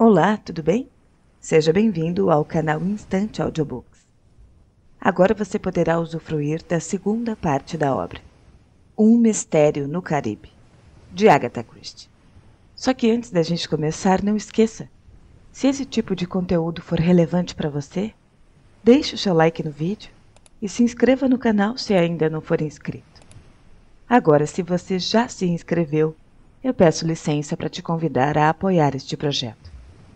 Olá, tudo bem? Seja bem-vindo ao canal Instant Audiobooks. Agora você poderá usufruir da segunda parte da obra, Um Mistério no Caribe, de Agatha Christie. Só que antes da gente começar, não esqueça, se esse tipo de conteúdo for relevante para você, deixe o seu like no vídeo e se inscreva no canal se ainda não for inscrito. Agora, se você já se inscreveu, eu peço licença para te convidar a apoiar este projeto,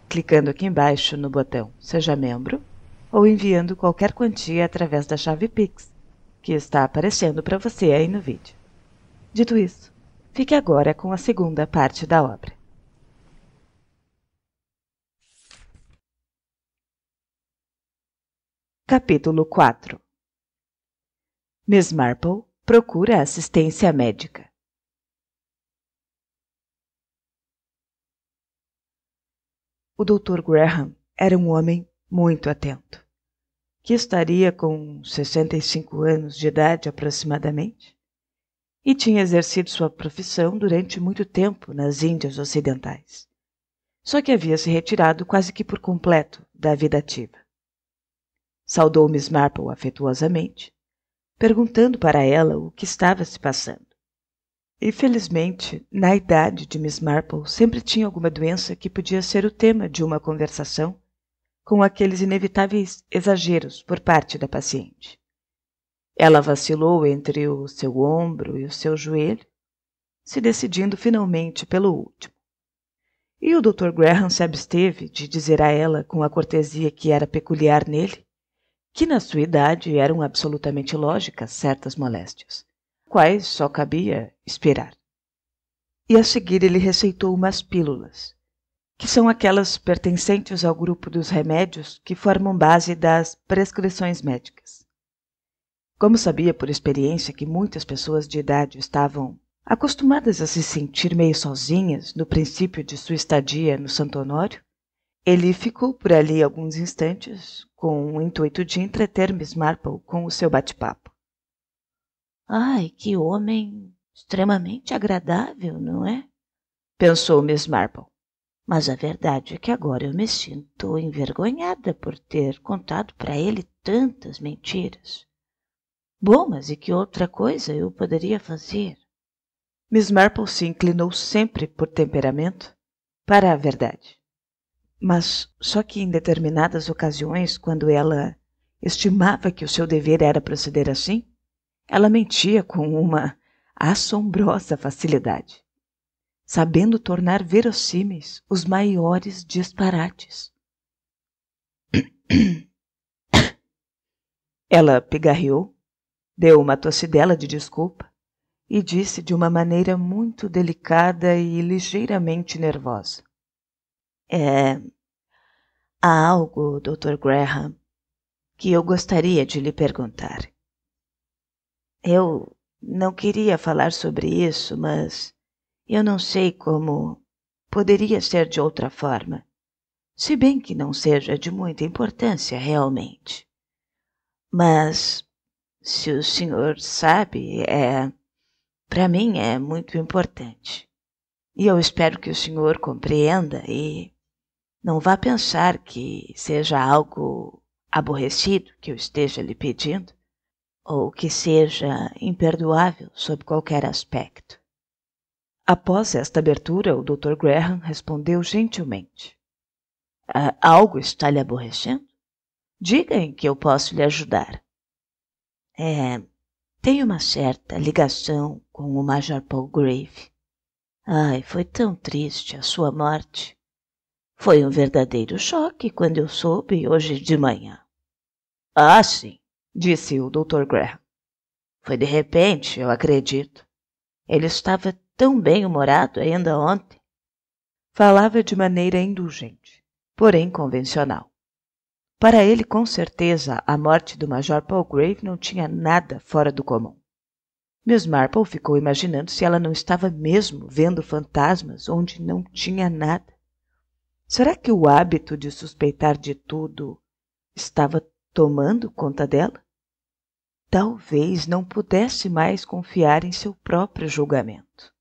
clicando aqui embaixo no botão Seja Membro ou enviando qualquer quantia através da chave Pix, que está aparecendo para você aí no vídeo. Dito isso, fique agora com a segunda parte da obra. Capítulo 4. Miss Marple procura assistência médica. O Dr. Graham era um homem muito atento, que estaria com 65 anos de idade aproximadamente, e tinha exercido sua profissão durante muito tempo nas Índias Ocidentais. Só que havia se retirado quase que por completo da vida ativa. Saudou Miss Marple afetuosamente, perguntando para ela o que estava se passando. Infelizmente, na idade de Miss Marple, sempre tinha alguma doença que podia ser o tema de uma conversação com aqueles inevitáveis exageros por parte da paciente. Ela vacilou entre o seu ombro e o seu joelho, se decidindo finalmente pelo último. E o Dr. Graham se absteve de dizer a ela, com a cortesia que era peculiar nele, que na sua idade eram absolutamente lógicas certas moléstias, quais só cabia esperar. E a seguir ele receitou umas pílulas, que são aquelas pertencentes ao grupo dos remédios que formam base das prescrições médicas. Como sabia por experiência que muitas pessoas de idade estavam acostumadas a se sentir meio sozinhas no princípio de sua estadia no Santo Honório, ele ficou por ali alguns instantes com o intuito de entreter Miss Marple com o seu bate-papo. Ai, que homem extremamente agradável, não é? Pensou Miss Marple. Mas a verdade é que agora eu me sinto envergonhada por ter contado para ele tantas mentiras. Bom, mas e que outra coisa eu poderia fazer? Miss Marple se inclinou sempre por temperamento para a verdade. Mas só que em determinadas ocasiões, quando ela estimava que o seu dever era proceder assim, ela mentia com uma assombrosa facilidade, sabendo tornar verossímeis os maiores disparates. Ela pigarreou, deu uma tossidela de desculpa e disse de uma maneira muito delicada e ligeiramente nervosa: Há algo, Dr. Graham, que eu gostaria de lhe perguntar. Eu não queria falar sobre isso, mas eu não sei como poderia ser de outra forma, se bem que não seja de muita importância realmente. Mas, se o senhor sabe, para mim é muito importante. E eu espero que o senhor compreenda e não vá pensar que seja algo aborrecido que eu esteja lhe pedindo, ou que seja imperdoável sob qualquer aspecto. Após esta abertura, o Dr. Graham respondeu gentilmente: Algo está lhe aborrecendo? Diga em que eu posso lhe ajudar. Tenho uma certa ligação com o Major Palgrave. Ai, foi tão triste a sua morte. Foi um verdadeiro choque quando eu soube hoje de manhã. Ah, sim, disse o Dr. Graham. Foi de repente, eu acredito. Ele estava tão bem-humorado ainda ontem. Falava de maneira indulgente, porém convencional. Para ele, com certeza, a morte do Major Palgrave não tinha nada fora do comum. Miss Marple ficou imaginando se ela não estava mesmo vendo fantasmas onde não tinha nada. Será que o hábito de suspeitar de tudo estava tomando conta dela? Talvez não pudesse mais confiar em seu próprio julgamento.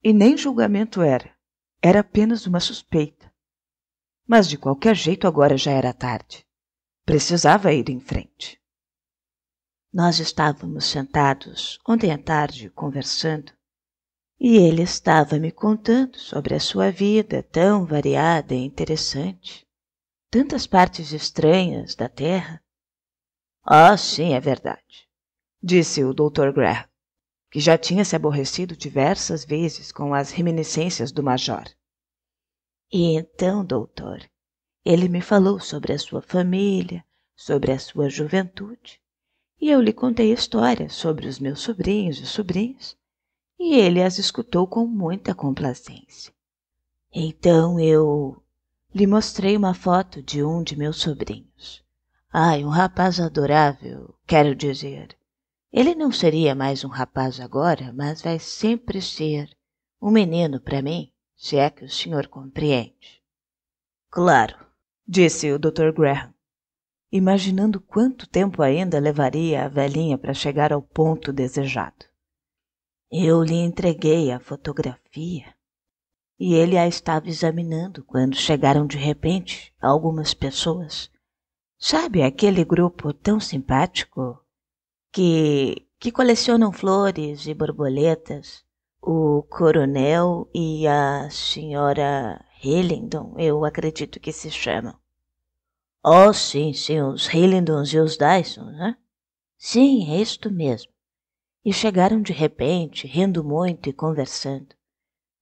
E nem julgamento era apenas uma suspeita. Mas de qualquer jeito agora já era tarde. Precisava ir em frente. Nós estávamos sentados ontem à tarde conversando e ele estava me contando sobre a sua vida tão variada e interessante. Tantas partes estranhas da Terra. Ah, sim, é verdade, disse o Dr. Graham, que já tinha se aborrecido diversas vezes com as reminiscências do Major. E então, doutor, ele me falou sobre a sua família, sobre a sua juventude, e eu lhe contei histórias sobre os meus sobrinhos e sobrinhas, e ele as escutou com muita complacência. Então eu lhe mostrei uma foto de um de meus sobrinhos. Ai, um rapaz adorável, quero dizer. Ele não seria mais um rapaz agora, mas vai sempre ser um menino para mim, se é que o senhor compreende. Claro, disse o Dr. Graham, imaginando quanto tempo ainda levaria a velhinha para chegar ao ponto desejado. Eu lhe entreguei a fotografia e ele a estava examinando quando chegaram de repente algumas pessoas. Sabe aquele grupo tão simpático que colecionam flores e borboletas? O coronel e a senhora Hillingdon, eu acredito que se chamam. Oh, sim, os Hillingdons e os Dysons, né? Sim, é isto mesmo. E chegaram de repente, rindo muito e conversando.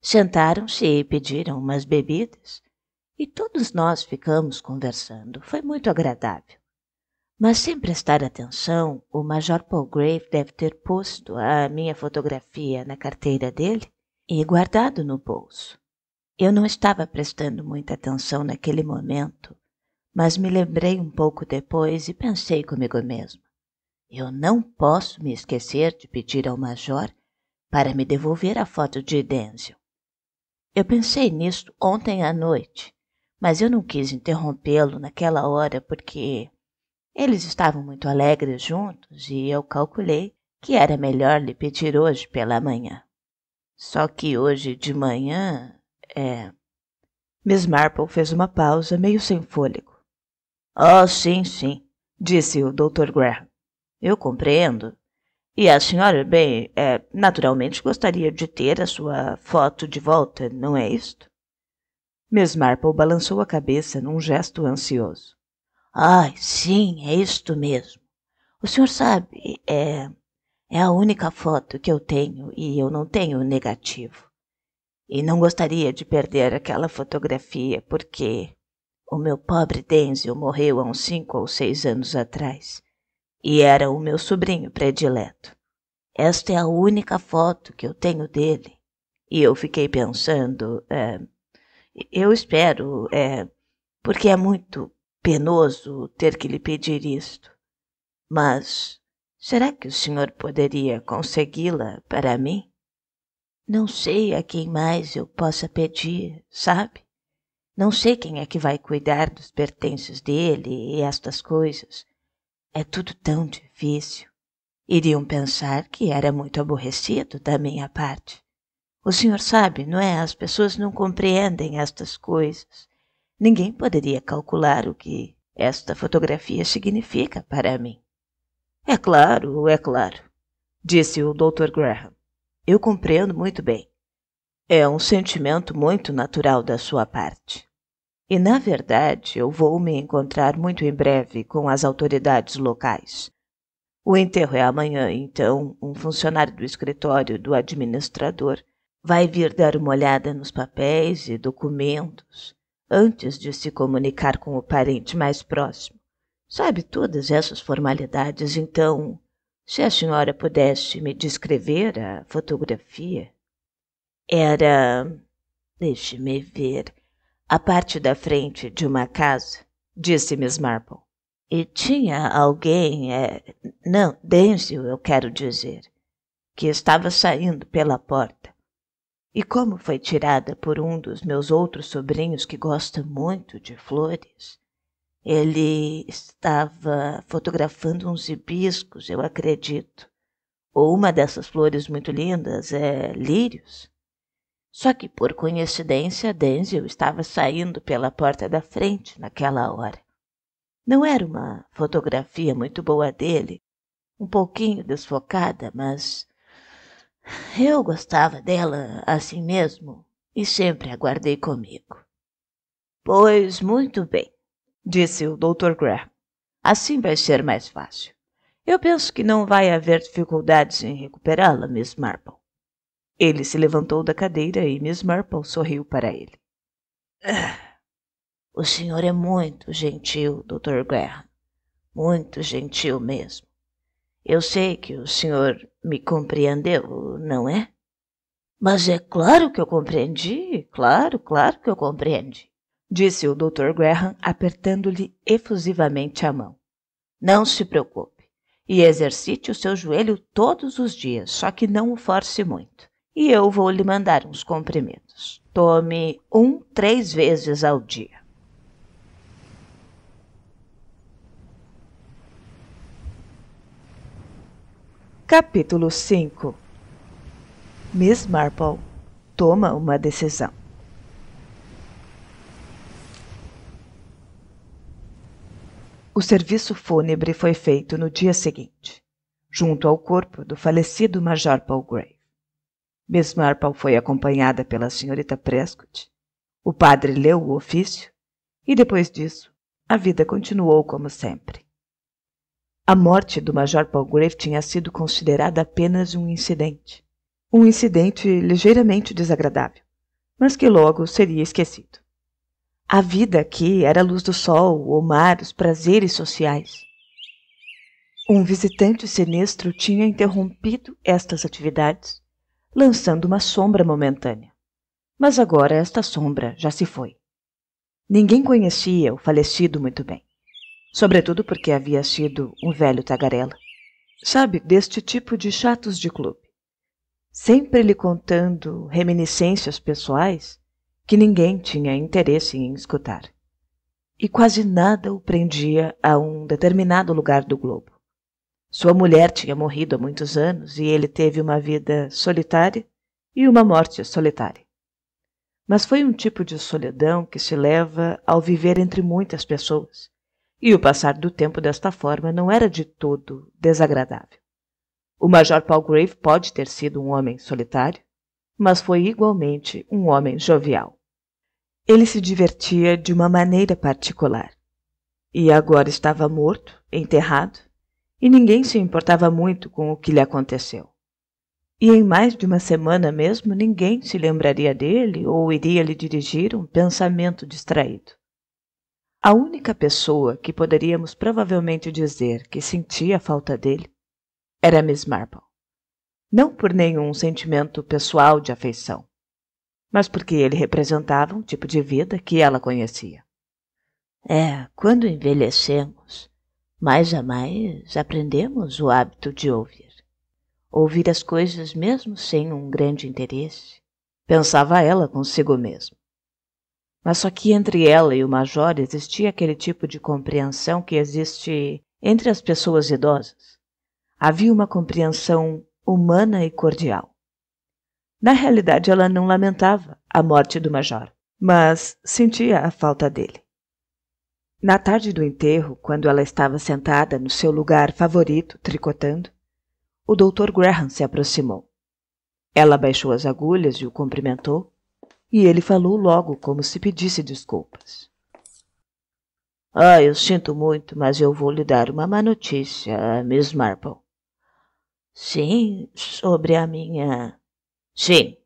Sentaram-se e pediram umas bebidas, e todos nós ficamos conversando. Foi muito agradável. Mas sem prestar atenção, o Major Palgrave deve ter posto a minha fotografia na carteira dele e guardado no bolso. Eu não estava prestando muita atenção naquele momento, mas me lembrei um pouco depois e pensei comigo mesmo. Eu não posso me esquecer de pedir ao Major para me devolver a foto de Denzil. Eu pensei nisso ontem à noite, mas eu não quis interrompê-lo naquela hora porque eles estavam muito alegres juntos e eu calculei que era melhor lhe pedir hoje pela manhã. Só que hoje de manhã Miss Marple fez uma pausa, meio sem fôlego. Oh, sim, disse o Dr. Graham. Eu compreendo. E a senhora, bem, naturalmente gostaria de ter a sua foto de volta, não é isto? Miss Marple balançou a cabeça num gesto ansioso. Ai, sim, é isto mesmo. O senhor sabe, é a única foto que eu tenho e eu não tenho negativo. E não gostaria de perder aquela fotografia porque o meu pobre Denzil morreu há uns 5 ou 6 anos atrás e era o meu sobrinho predileto. Esta é a única foto que eu tenho dele. E eu fiquei pensando, eu espero, porque é muito penoso ter que lhe pedir isto. Mas será que o senhor poderia consegui-la para mim? Não sei a quem mais eu possa pedir, sabe? Não sei quem é que vai cuidar dos pertences dele e estas coisas. É tudo tão difícil. Iriam pensar que era muito aborrecido da minha parte. O senhor sabe, não é? As pessoas não compreendem estas coisas. Ninguém poderia calcular o que esta fotografia significa para mim. É claro, disse o Dr. Graham. Eu compreendo muito bem. É um sentimento muito natural da sua parte. E, na verdade, eu vou me encontrar muito em breve com as autoridades locais. O enterro é amanhã, então um funcionário do escritório do administrador vai vir dar uma olhada nos papéis e documentos antes de se comunicar com o parente mais próximo. Sabe todas essas formalidades, então, se a senhora pudesse me descrever a fotografia. Era, deixe-me ver, a parte da frente de uma casa, disse Miss Marple. E tinha alguém, não, Denzil, eu quero dizer, que estava saindo pela porta. E como foi tirada por um dos meus outros sobrinhos que gosta muito de flores, ele estava fotografando uns hibiscos, eu acredito. Ou uma dessas flores muito lindas, lírios. Só que, por coincidência, Denzel estava saindo pela porta da frente naquela hora. Não era uma fotografia muito boa dele, um pouquinho desfocada, mas eu gostava dela assim mesmo e sempre a guardei comigo. Pois muito bem, disse o Dr. Graham. Assim vai ser mais fácil. Eu penso que não vai haver dificuldades em recuperá-la, Miss Marple. Ele se levantou da cadeira e Miss Marple sorriu para ele. O senhor é muito gentil, Dr. Graham. Muito gentil mesmo. Eu sei que o senhor me compreendeu, não é? Mas é claro que eu compreendi, claro que eu compreendi, disse o Dr. Graham, apertando-lhe efusivamente a mão. Não se preocupe e exercite o seu joelho todos os dias, só que não o force muito. E eu vou lhe mandar uns comprimidos. Tome 3 vezes ao dia. Capítulo 5. Miss Marple toma uma decisão. O serviço fúnebre foi feito no dia seguinte, junto ao corpo do falecido Major Palgrave. Miss Marple foi acompanhada pela senhorita Prescott. O padre leu o ofício e, depois disso, a vida continuou como sempre. A morte do Major Palgrave tinha sido considerada apenas um incidente ligeiramente desagradável, mas que logo seria esquecido. A vida aqui era a luz do sol, o mar, os prazeres sociais. Um visitante sinistro tinha interrompido estas atividades, lançando uma sombra momentânea. Mas agora esta sombra já se foi. Ninguém conhecia o falecido muito bem, sobretudo porque havia sido um velho tagarela. Sabe, deste tipo de chatos de clube, sempre lhe contando reminiscências pessoais que ninguém tinha interesse em escutar. E quase nada o prendia a um determinado lugar do globo. Sua mulher tinha morrido há muitos anos e ele teve uma vida solitária e uma morte solitária. Mas foi um tipo de solidão que se leva ao viver entre muitas pessoas, e o passar do tempo desta forma não era de todo desagradável. O Major Palgrave pode ter sido um homem solitário, mas foi igualmente um homem jovial. Ele se divertia de uma maneira particular. E agora estava morto, enterrado, e ninguém se importava muito com o que lhe aconteceu. E em mais de uma semana mesmo ninguém se lembraria dele ou iria lhe dirigir um pensamento distraído. A única pessoa que poderíamos provavelmente dizer que sentia a falta dele era Miss Marple. Não por nenhum sentimento pessoal de afeição, mas porque ele representava um tipo de vida que ela conhecia. Quando envelhecemos, mais a mais aprendemos o hábito de ouvir. Ouvir as coisas mesmo sem um grande interesse, pensava ela consigo mesma. Mas só que entre ela e o Major existia aquele tipo de compreensão que existe entre as pessoas idosas. Havia uma compreensão humana e cordial. Na realidade, ela não lamentava a morte do Major, mas sentia a falta dele. Na tarde do enterro, quando ela estava sentada no seu lugar favorito, tricotando, o Dr. Graham se aproximou. Ela baixou as agulhas e o cumprimentou, e ele falou logo como se pedisse desculpas. Eu sinto muito, mas eu vou lhe dar uma má notícia, Miss Marple. Sim, sobre a minha... Sim,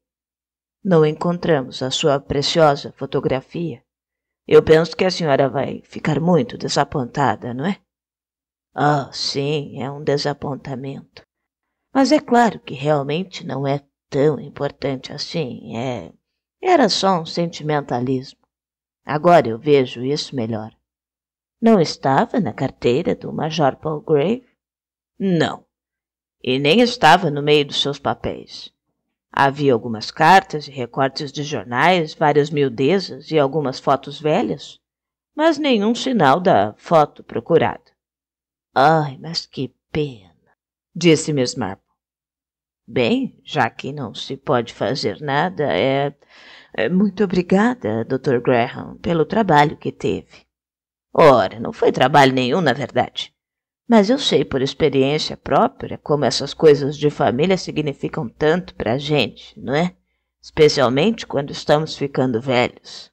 não encontramos a sua preciosa fotografia. Eu penso que a senhora vai ficar muito desapontada, não é? Sim, é um desapontamento. Mas é claro que realmente não é tão importante assim. Era só um sentimentalismo. Agora eu vejo isso melhor. Não estava na carteira do Major Palgrave? Não. E nem estava no meio dos seus papéis. Havia algumas cartas e recortes de jornais, várias miudezas e algumas fotos velhas, mas nenhum sinal da foto procurada. Mas que pena, disse Miss Marple. Bem, já que não se pode fazer nada, muito obrigada, Dr. Graham, pelo trabalho que teve. Ora, não foi trabalho nenhum, na verdade. Mas eu sei por experiência própria como essas coisas de família significam tanto para a gente, não é? Especialmente quando estamos ficando velhos.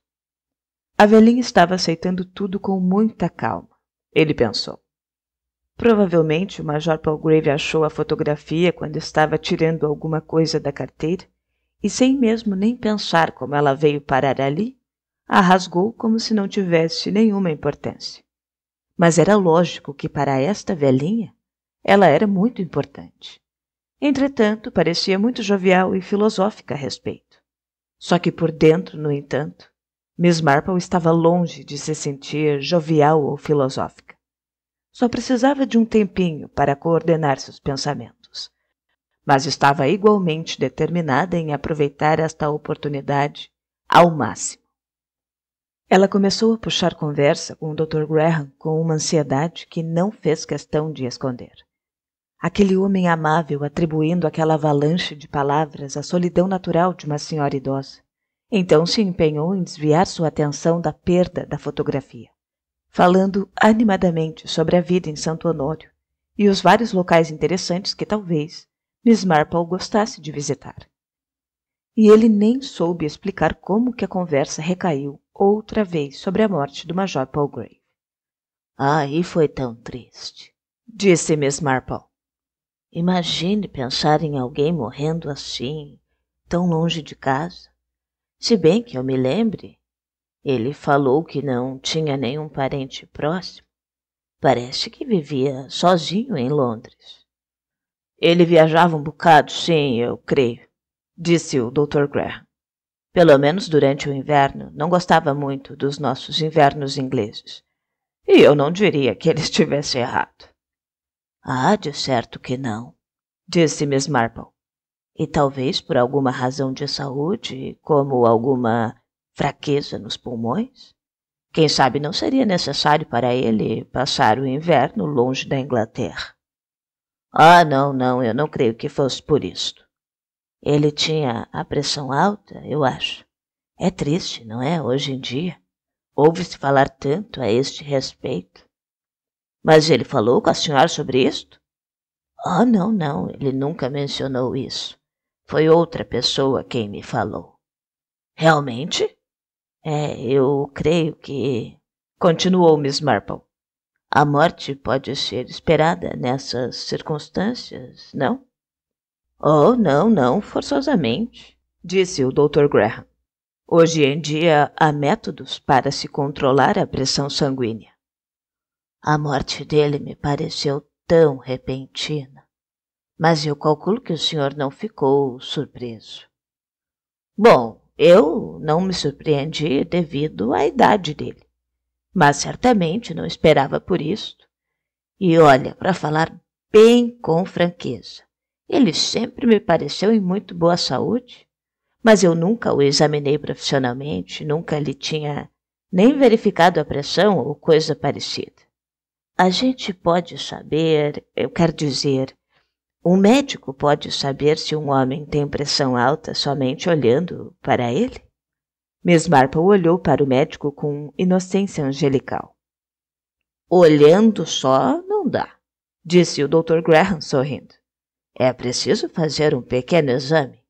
A velhinha estava aceitando tudo com muita calma. Ele pensou. Provavelmente o Major Palgrave achou a fotografia quando estava tirando alguma coisa da carteira e, sem mesmo nem pensar como ela veio parar ali, a rasgou como se não tivesse nenhuma importância. Mas era lógico que para esta velhinha ela era muito importante. Entretanto, parecia muito jovial e filosófica a respeito. Só que por dentro, no entanto, Miss Marple estava longe de se sentir jovial ou filosófica. Só precisava de um tempinho para coordenar seus pensamentos. Mas estava igualmente determinada em aproveitar esta oportunidade ao máximo. Ela começou a puxar conversa com o Dr. Graham com uma ansiedade que não fez questão de esconder. Aquele homem amável atribuindo aquela avalanche de palavras à solidão natural de uma senhora idosa. Então se empenhou em desviar sua atenção da perda da fotografia, falando animadamente sobre a vida em Santo Honório e os vários locais interessantes que talvez Miss Marple gostasse de visitar. E ele nem soube explicar como que a conversa recaiu outra vez sobre a morte do Major Palgrave. E foi tão triste, disse Miss Marple. Imagine pensar em alguém morrendo assim, tão longe de casa. Se bem que eu me lembre, ele falou que não tinha nenhum parente próximo. Parece que vivia sozinho em Londres. Ele viajava um bocado, sim, eu creio, disse o Dr. Graham. Pelo menos durante o inverno, não gostava muito dos nossos invernos ingleses. E eu não diria que ele estivesse errado. De certo que não, disse Miss Marple. E talvez por alguma razão de saúde, como alguma fraqueza nos pulmões? Quem sabe não seria necessário para ele passar o inverno longe da Inglaterra. Não, eu não creio que fosse por isto. Ele tinha a pressão alta, eu acho. É triste, não é, hoje em dia? Ouve-se falar tanto a este respeito. Mas ele falou com a senhora sobre isto? Não, ele nunca mencionou isso. Foi outra pessoa quem me falou. Realmente? Eu creio que... Continuou Miss Marple. A morte pode ser esperada nessas circunstâncias, não? Não, forçosamente, disse o Dr. Graham. Hoje em dia há métodos para se controlar a pressão sanguínea. A morte dele me pareceu tão repentina, mas eu calculo que o senhor não ficou surpreso. Bom, eu não me surpreendi devido à idade dele, mas certamente não esperava por isto. E olha, para falar bem com franqueza, ele sempre me pareceu em muito boa saúde, mas eu nunca o examinei profissionalmente, nunca lhe tinha nem verificado a pressão ou coisa parecida. A gente pode saber, eu quero dizer, um médico pode saber se um homem tem pressão alta somente olhando para ele? Miss Marple olhou para o médico com inocência angelical. Olhando só não dá, disse o Dr. Graham sorrindo. É preciso fazer um pequeno exame.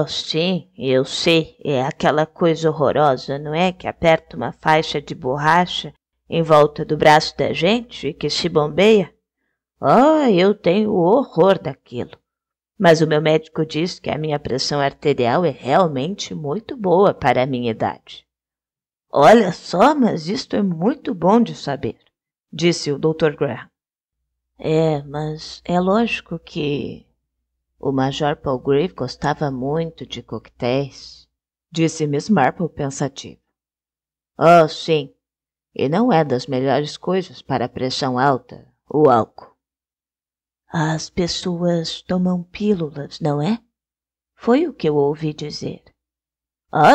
Sim, eu sei, é aquela coisa horrorosa, não é? Que aperta uma faixa de borracha em volta do braço da gente e que se bombeia? Eu tenho horror daquilo. Mas o meu médico diz que a minha pressão arterial é realmente muito boa para a minha idade. Olha só, mas isto é muito bom de saber, disse o Dr. Graham. Mas é lógico que o Major Palgrave gostava muito de coquetéis, disse Miss Marple pensativa. Sim, e não é das melhores coisas para a pressão alta, o álcool. As pessoas tomam pílulas, não é? Foi o que eu ouvi dizer.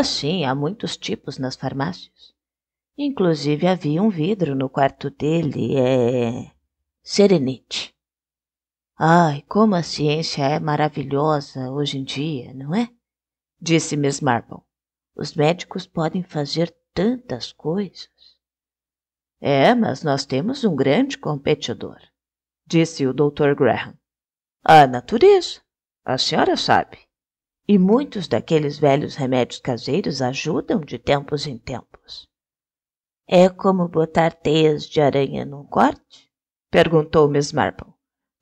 Sim, há muitos tipos nas farmácias. Inclusive havia um vidro no quarto dele, Serenite. Ai, como a ciência é maravilhosa hoje em dia, não é? Disse Miss Marple. Os médicos podem fazer tantas coisas. É, mas nós temos um grande competidor, disse o Dr. Graham. A natureza, a senhora sabe. E muitos daqueles velhos remédios caseiros ajudam de tempos em tempos. É como botar teias de aranha num corte? Perguntou Miss Marple.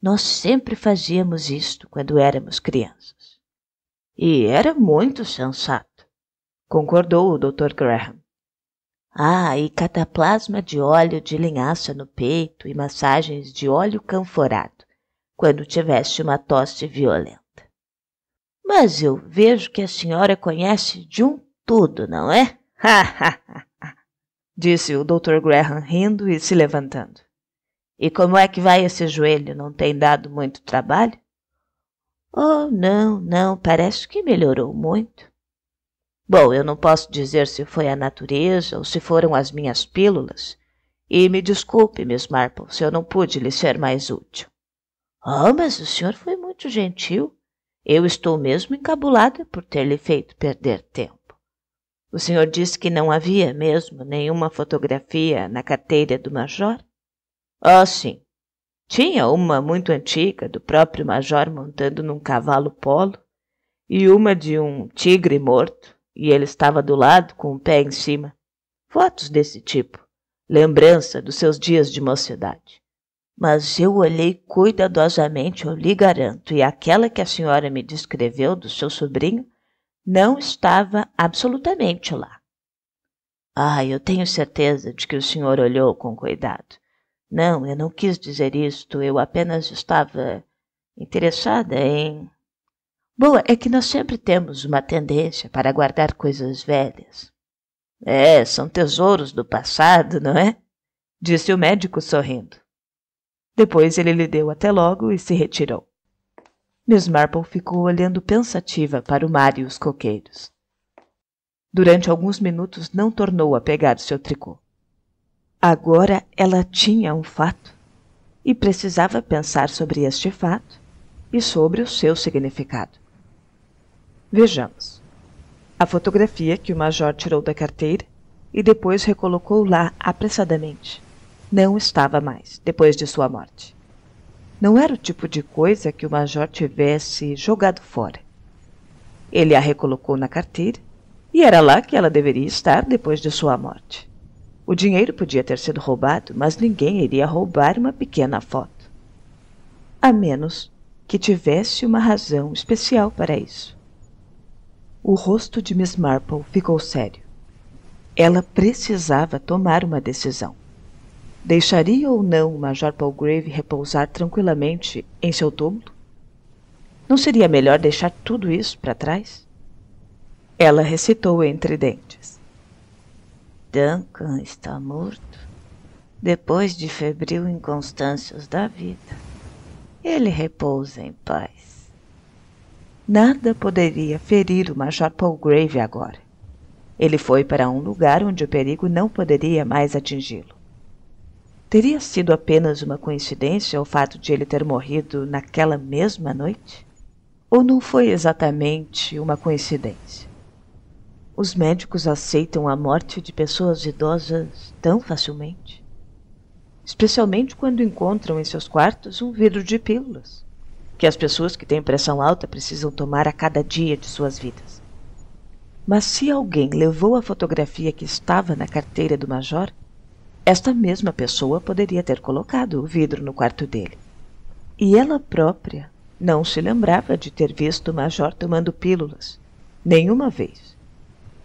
Nós sempre fazíamos isto quando éramos crianças. E era muito sensato, concordou o Dr. Graham. Ah, e cataplasma de óleo de linhaça no peito e massagens de óleo canforado, quando tivesse uma tosse violenta. Mas eu vejo que a senhora conhece de um tudo, não é? Disse o Dr. Graham rindo e se levantando. E como é que vai esse joelho? Não tem dado muito trabalho? Oh, não, parece que melhorou muito. Bom, eu não posso dizer se foi a natureza ou se foram as minhas pílulas. E me desculpe, Miss Marple, se eu não pude lhe ser mais útil. Oh, mas o senhor foi muito gentil. Eu estou mesmo encabulada por ter lhe feito perder tempo. O senhor disse que não havia mesmo nenhuma fotografia na carteira do Major? Ah, sim. Tinha uma muito antiga do próprio Major montando num cavalo polo e uma de um tigre morto, e ele estava do lado com o pé em cima. Fotos desse tipo, lembrança dos seus dias de mocidade. Mas eu olhei cuidadosamente, eu lhe garanto, e aquela que a senhora me descreveu do seu sobrinho não estava absolutamente lá. Ah, eu tenho certeza de que o senhor olhou com cuidado. Não, eu não quis dizer isto, eu apenas estava interessada em... Bom, é que nós sempre temos uma tendência para guardar coisas velhas. É, são tesouros do passado, não é? Disse o médico sorrindo. Depois ele lhe deu até logo e se retirou. Miss Marple ficou olhando pensativa para o mar e os coqueiros. Durante alguns minutos não tornou a pegar seu tricô. Agora ela tinha um fato e precisava pensar sobre este fato e sobre o seu significado. Vejamos. A fotografia que o Major tirou da carteira e depois recolocou lá apressadamente não estava mais, depois de sua morte. Não era o tipo de coisa que o Major tivesse jogado fora. Ele a recolocou na carteira e era lá que ela deveria estar depois de sua morte. O dinheiro podia ter sido roubado, mas ninguém iria roubar uma pequena foto. A menos que tivesse uma razão especial para isso. O rosto de Miss Marple ficou sério. Ela precisava tomar uma decisão. Deixaria ou não o Major Palgrave repousar tranquilamente em seu túmulo? Não seria melhor deixar tudo isso para trás? Ela recitou entre dentes. Duncan está morto depois de febril inconstâncias da vida. Ele repousa em paz. Nada poderia ferir o Major Palgrave agora. Ele foi para um lugar onde o perigo não poderia mais atingi-lo. Teria sido apenas uma coincidência o fato de ele ter morrido naquela mesma noite? Ou não foi exatamente uma coincidência? Os médicos aceitam a morte de pessoas idosas tão facilmente? Especialmente quando encontram em seus quartos um vidro de pílulas, que as pessoas que têm pressão alta precisam tomar a cada dia de suas vidas. Mas se alguém levou a fotografia que estava na carteira do Major, esta mesma pessoa poderia ter colocado o vidro no quarto dele. E ela própria não se lembrava de ter visto o Major tomando pílulas, nenhuma vez.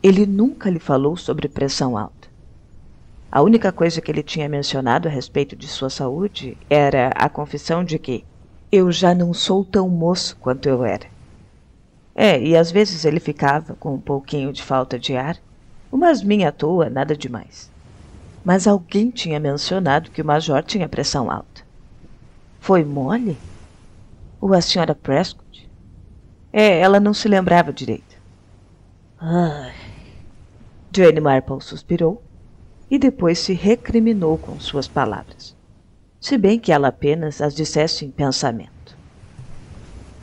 Ele nunca lhe falou sobre pressão alta. A única coisa que ele tinha mencionado a respeito de sua saúde era a confissão de que eu já não sou tão moço quanto eu era. E às vezes ele ficava com um pouquinho de falta de ar, uma asminha à toa, nada demais. Mas alguém tinha mencionado que o Major tinha pressão alta. Foi Molly? Ou a Sra. Prescott? Ela não se lembrava direito. Jane Marple suspirou e depois se recriminou com suas palavras, se bem que ela apenas as dissesse em pensamento.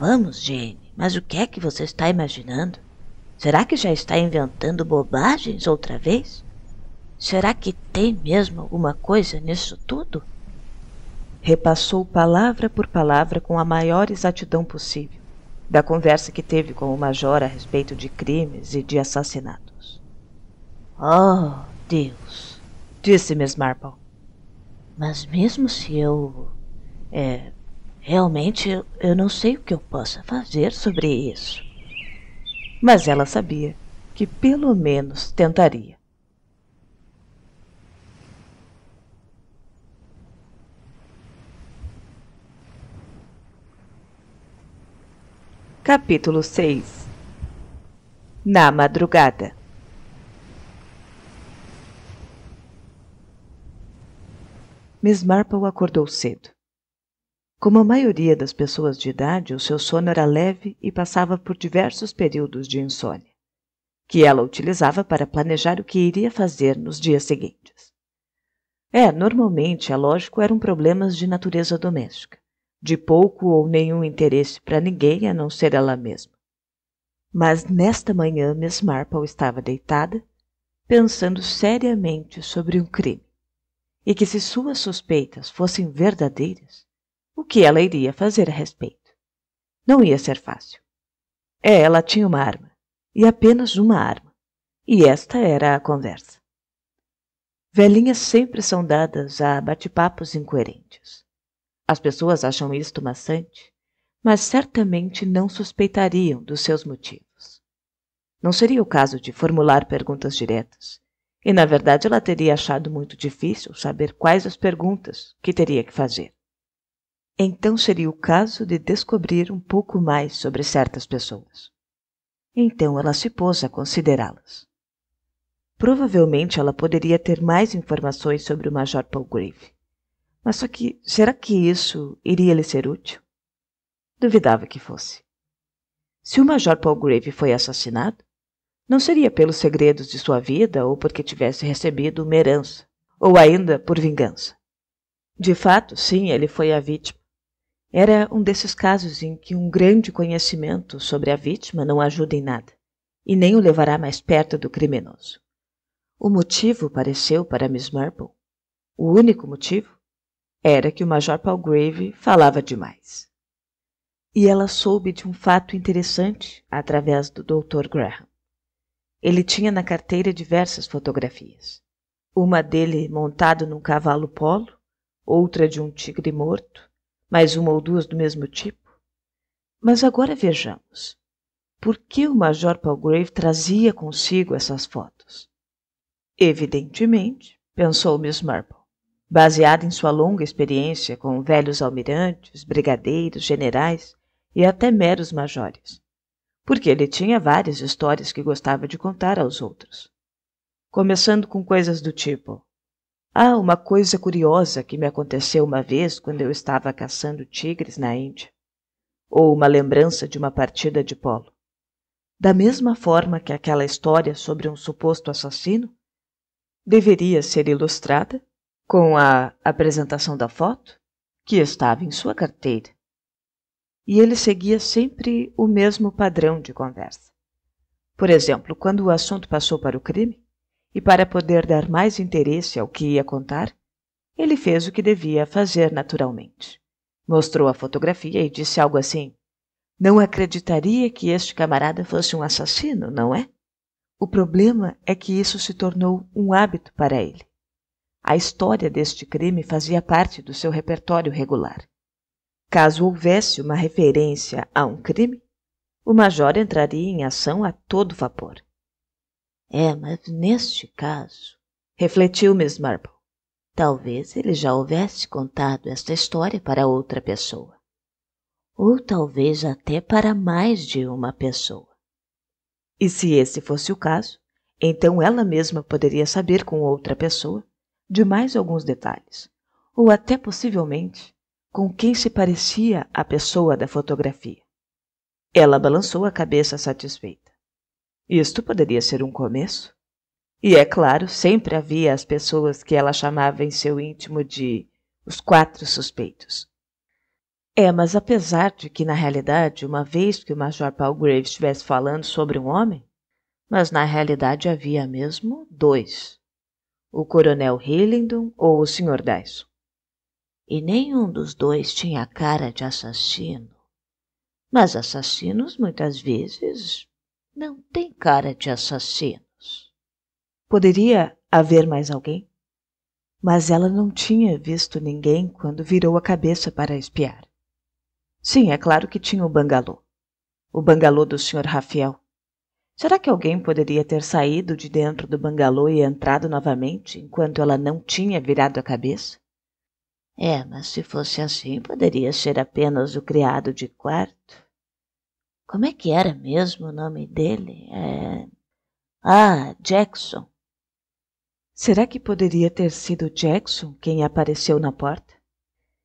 Vamos, Jane, mas o que é que você está imaginando? Será que já está inventando bobagens outra vez? Será que tem mesmo alguma coisa nisso tudo? Repassou palavra por palavra com a maior exatidão possível da conversa que teve com o major a respeito de crimes e de assassinatos. Oh, Deus, disse Miss Marple. Mas mesmo se realmente eu não sei o que eu possa fazer sobre isso. Mas ela sabia que pelo menos tentaria. Capítulo 6. Na madrugada. Miss Marple acordou cedo. Como a maioria das pessoas de idade, o seu sono era leve e passava por diversos períodos de insônia, que ela utilizava para planejar o que iria fazer nos dias seguintes. Normalmente, é lógico, eram problemas de natureza doméstica, de pouco ou nenhum interesse para ninguém a não ser ela mesma. Mas nesta manhã Miss Marple estava deitada, pensando seriamente sobre um crime, e que se suas suspeitas fossem verdadeiras, o que ela iria fazer a respeito? Não ia ser fácil. Ela tinha uma arma, e apenas uma arma, e esta era a conversa. Velhinhas sempre são dadas a bate-papos incoerentes. As pessoas acham isto maçante, mas certamente não suspeitariam dos seus motivos. Não seria o caso de formular perguntas diretas, e na verdade ela teria achado muito difícil saber quais as perguntas que teria que fazer. Então seria o caso de descobrir um pouco mais sobre certas pessoas. Então ela se pôs a considerá-las. Provavelmente ela poderia ter mais informações sobre o Major Palgrave. Mas só que, será que isso iria lhe ser útil? Duvidava que fosse. Se o Major Palgrave foi assassinado, não seria pelos segredos de sua vida ou porque tivesse recebido uma herança, ou ainda por vingança. De fato, sim, ele foi a vítima. Era um desses casos em que um grande conhecimento sobre a vítima não ajuda em nada, e nem o levará mais perto do criminoso. O motivo pareceu para Miss Marple, o único motivo, era que o Major Palgrave falava demais. E ela soube de um fato interessante através do Dr. Graham. Ele tinha na carteira diversas fotografias. Uma dele montado num cavalo polo, outra de um tigre morto, mais uma ou duas do mesmo tipo. Mas agora vejamos. Por que o Major Palgrave trazia consigo essas fotos? Evidentemente, pensou Miss Marple, baseada em sua longa experiência com velhos almirantes, brigadeiros, generais e até meros majores, porque ele tinha várias histórias que gostava de contar aos outros. Começando com coisas do tipo: uma coisa curiosa que me aconteceu uma vez quando eu estava caçando tigres na Índia. Ou uma lembrança de uma partida de polo. Da mesma forma que aquela história sobre um suposto assassino deveria ser ilustrada com a apresentação da foto que estava em sua carteira. E ele seguia sempre o mesmo padrão de conversa. Por exemplo, quando o assunto passou para o crime, e para poder dar mais interesse ao que ia contar, ele fez o que devia fazer naturalmente. Mostrou a fotografia e disse algo assim: "Não acreditaria que este camarada fosse um assassino, não é?" O problema é que isso se tornou um hábito para ele. A história deste crime fazia parte do seu repertório regular. Caso houvesse uma referência a um crime, o major entraria em ação a todo vapor. Mas neste caso, refletiu Miss Marple, talvez ele já houvesse contado esta história para outra pessoa. Ou talvez até para mais de uma pessoa. E se esse fosse o caso, então ela mesma poderia saber com outra pessoa de mais alguns detalhes, ou até possivelmente com quem se parecia a pessoa da fotografia. Ela balançou a cabeça satisfeita. Isto poderia ser um começo. E é claro, sempre havia as pessoas que ela chamava em seu íntimo de os 4 suspeitos. Mas apesar de que, na realidade, uma vez que o Major Palgrave estivesse falando sobre um homem, mas na realidade havia mesmo dois. O Coronel Hillingdon ou o Sr. Dyson. E nenhum dos dois tinha cara de assassino. Mas assassinos, muitas vezes, não têm cara de assassinos. Poderia haver mais alguém? Mas ela não tinha visto ninguém quando virou a cabeça para espiar. Sim, é claro que tinha o bangalô do Sr. Raphael. Será que alguém poderia ter saído de dentro do bangalô e entrado novamente enquanto ela não tinha virado a cabeça? Mas se fosse assim, poderia ser apenas o criado de quarto. Como é que era mesmo o nome dele? Jackson. Será que poderia ter sido Jackson quem apareceu na porta?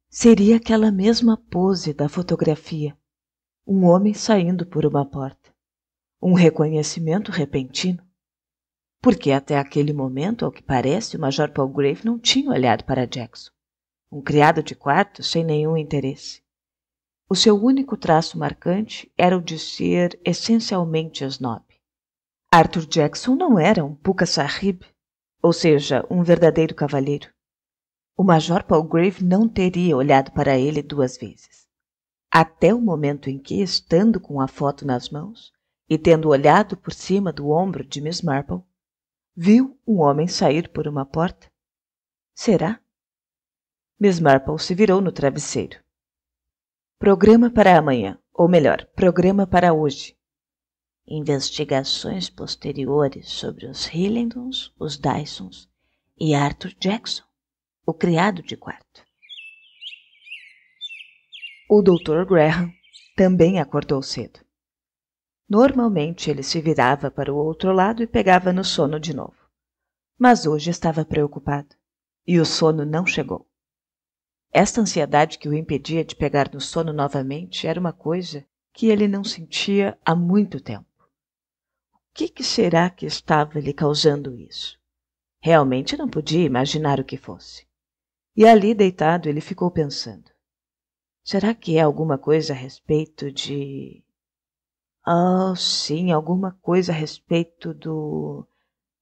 Seria aquela mesma pose da fotografia. Um homem saindo por uma porta. Um reconhecimento repentino. Porque até aquele momento, ao que parece, o Major Palgrave não tinha olhado para Jackson. Um criado de quarto sem nenhum interesse. O seu único traço marcante era o de ser essencialmente snob. Arthur Jackson não era um Pukka Sahib, ou seja, um verdadeiro cavalheiro. O Major Palgrave não teria olhado para ele 2 vezes. Até o momento em que, estando com a foto nas mãos e tendo olhado por cima do ombro de Miss Marple, viu um homem sair por uma porta. Será? Miss Marple se virou no travesseiro. Programa para amanhã, ou melhor, programa para hoje. Investigações posteriores sobre os Hillingdons, os Dysons e Arthur Jackson, o criado de quarto. O Dr. Graham também acordou cedo. Normalmente ele se virava para o outro lado e pegava no sono de novo. Mas hoje estava preocupado, e o sono não chegou. Esta ansiedade que o impedia de pegar no sono novamente era uma coisa que ele não sentia há muito tempo. O que será que estava lhe causando isso? Realmente não podia imaginar o que fosse. E ali, deitado, ele ficou pensando. Será que é alguma coisa a respeito de... sim, alguma coisa a respeito do...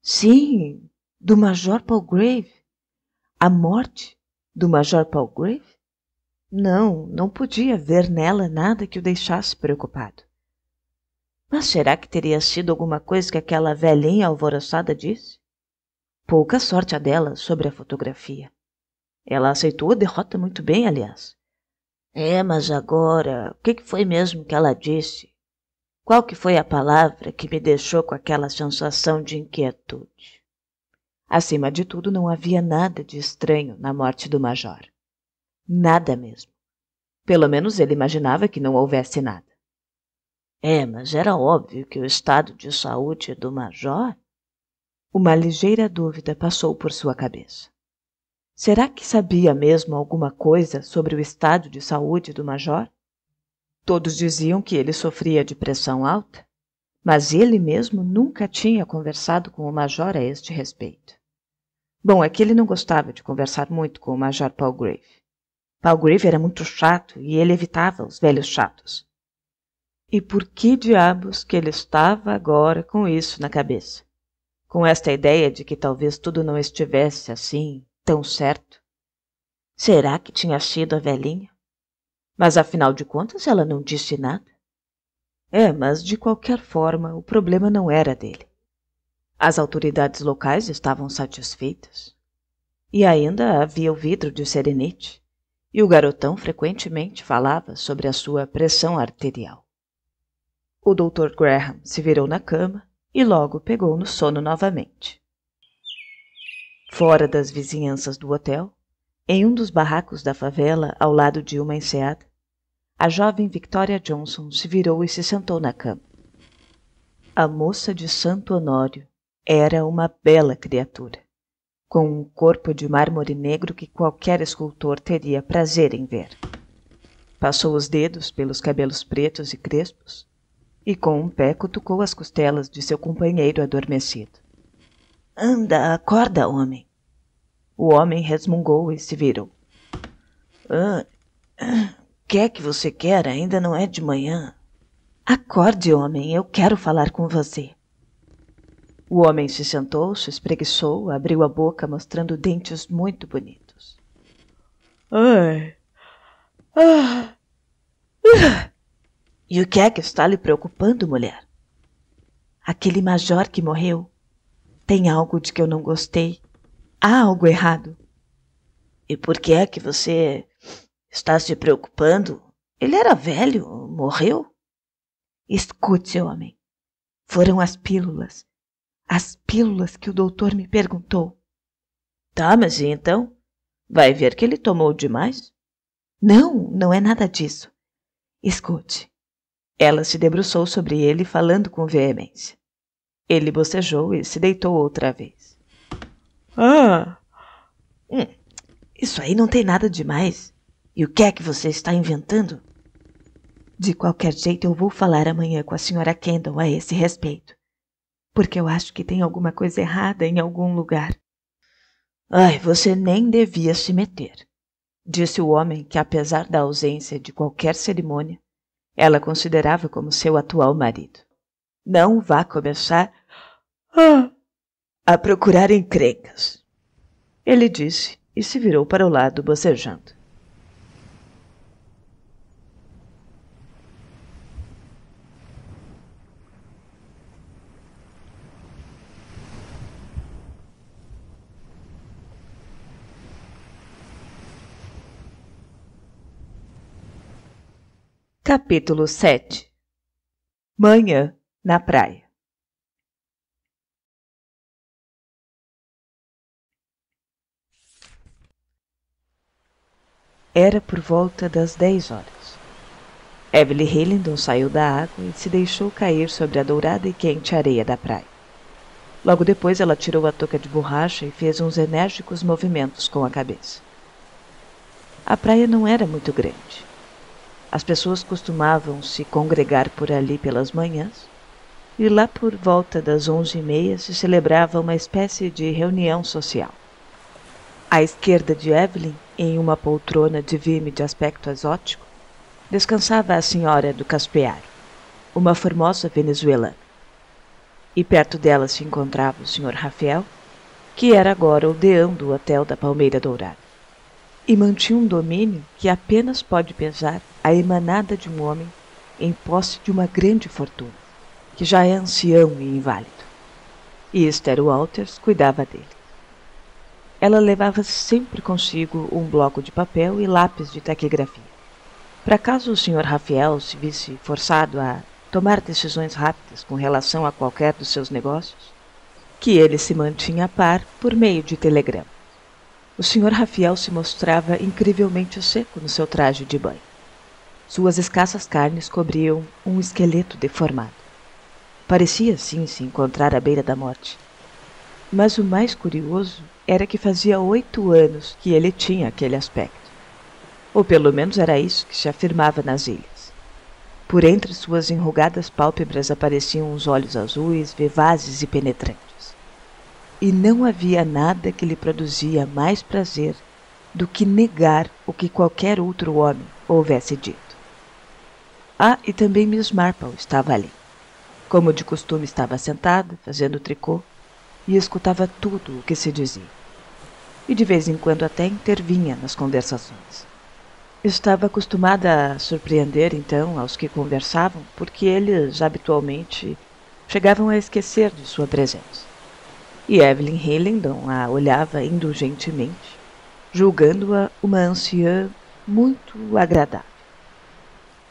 Sim, do Major Palgrave. A morte do Major Palgrave? Não podia ver nela nada que o deixasse preocupado. Mas será que teria sido alguma coisa que aquela velhinha alvoroçada disse? Pouca sorte a dela sobre a fotografia. Ela aceitou a derrota muito bem, aliás. Mas agora, o que foi mesmo que ela disse? Qual que foi a palavra que me deixou com aquela sensação de inquietude? Acima de tudo, não havia nada de estranho na morte do Major. Nada mesmo. Pelo menos ele imaginava que não houvesse nada. Mas era óbvio que o estado de saúde do Major... Uma ligeira dúvida passou por sua cabeça. Será que sabia mesmo alguma coisa sobre o estado de saúde do Major? Todos diziam que ele sofria de pressão alta, mas ele mesmo nunca tinha conversado com o Major a este respeito. Bom, é que ele não gostava de conversar muito com o Major Palgrave. Palgrave era muito chato e ele evitava os velhos chatos. E por que diabos que ele estava agora com isso na cabeça? Com esta ideia de que talvez tudo não estivesse assim, tão certo? Será que tinha sido a velhinha? Mas afinal de contas ela não disse nada. Mas de qualquer forma o problema não era dele. As autoridades locais estavam satisfeitas. E ainda havia o vidro de serenite, e o garotão frequentemente falava sobre a sua pressão arterial. O Dr. Graham se virou na cama e logo pegou no sono novamente. Fora das vizinhanças do hotel, em um dos barracos da favela ao lado de uma enseada, a jovem Victoria Johnson se virou e se sentou na cama. A moça de Santo Honório era uma bela criatura, com um corpo de mármore negro que qualquer escultor teria prazer em ver. Passou os dedos pelos cabelos pretos e crespos e com um pé cutucou as costelas de seu companheiro adormecido. Anda, acorda, homem. O homem resmungou e se virou. que é que você quer? Ainda não é de manhã. Acorde, homem, eu quero falar com você. O homem se sentou, se espreguiçou, abriu a boca mostrando dentes muito bonitos. Ai. Ah. E o que é que está lhe preocupando, mulher? Aquele major que morreu. Tem algo de que eu não gostei. Há algo errado. E por que é que você está se preocupando? Ele era velho, morreu? Escute, homem. Foram as pílulas. As pílulas que o doutor me perguntou. Tá, mas e então? Vai ver que ele tomou demais? Não, não é nada disso. Escute. Ela se debruçou sobre ele, falando com veemência. Ele bocejou e se deitou outra vez. Isso aí não tem nada demais. E o que é que você está inventando? De qualquer jeito, eu vou falar amanhã com a senhora Kendall a esse respeito. Porque eu acho que tem alguma coisa errada em algum lugar. Ai, você nem devia se meter, disse o homem que, apesar da ausência de qualquer cerimônia, ela considerava como seu atual marido. Não vá começar a procurar encrencas, ele disse e se virou para o lado bocejando. Capítulo 7. Manhã na praia. Era por volta das 10 horas. Evelyn Hillingdon saiu da água e se deixou cair sobre a dourada e quente areia da praia. Logo depois ela tirou a touca de borracha e fez uns enérgicos movimentos com a cabeça. A praia não era muito grande. As pessoas costumavam se congregar por ali pelas manhãs, e lá por volta das 11h30 se celebrava uma espécie de reunião social. À esquerda de Evelyn, em uma poltrona de vime de aspecto exótico, descansava a senhora do Caspeário, uma formosa venezuelana. E perto dela se encontrava o Sr. Rafael, que era agora o deão do Hotel da Palmeira Dourada, e mantinha um domínio que apenas pode pesar a emanada de um homem em posse de uma grande fortuna, que já é ancião e inválido. E Esther Walters cuidava dele. Ela levava sempre consigo um bloco de papel e lápis de taquigrafia, para caso o Sr. Rafael se visse forçado a tomar decisões rápidas com relação a qualquer dos seus negócios, que ele se mantinha a par por meio de telegrama. O Sr. Rafael se mostrava incrivelmente seco no seu traje de banho. Suas escassas carnes cobriam um esqueleto deformado. Parecia, sim, se encontrar à beira da morte. Mas o mais curioso era que fazia 8 anos que ele tinha aquele aspecto. Ou pelo menos era isso que se afirmava nas ilhas. Por entre suas enrugadas pálpebras apareciam uns olhos azuis, vivazes e penetrantes. E não havia nada que lhe produzia mais prazer do que negar o que qualquer outro homem houvesse dito. Ah, e também Miss Marple estava ali. Como de costume estava sentada, fazendo tricô, e escutava tudo o que se dizia. E de vez em quando até intervinha nas conversações. Estava acostumada a surpreender, então, aos que conversavam, porque eles, habitualmente, chegavam a esquecer de sua presença. E Evelyn Hillingdon a olhava indulgentemente, julgando-a uma anciã muito agradável.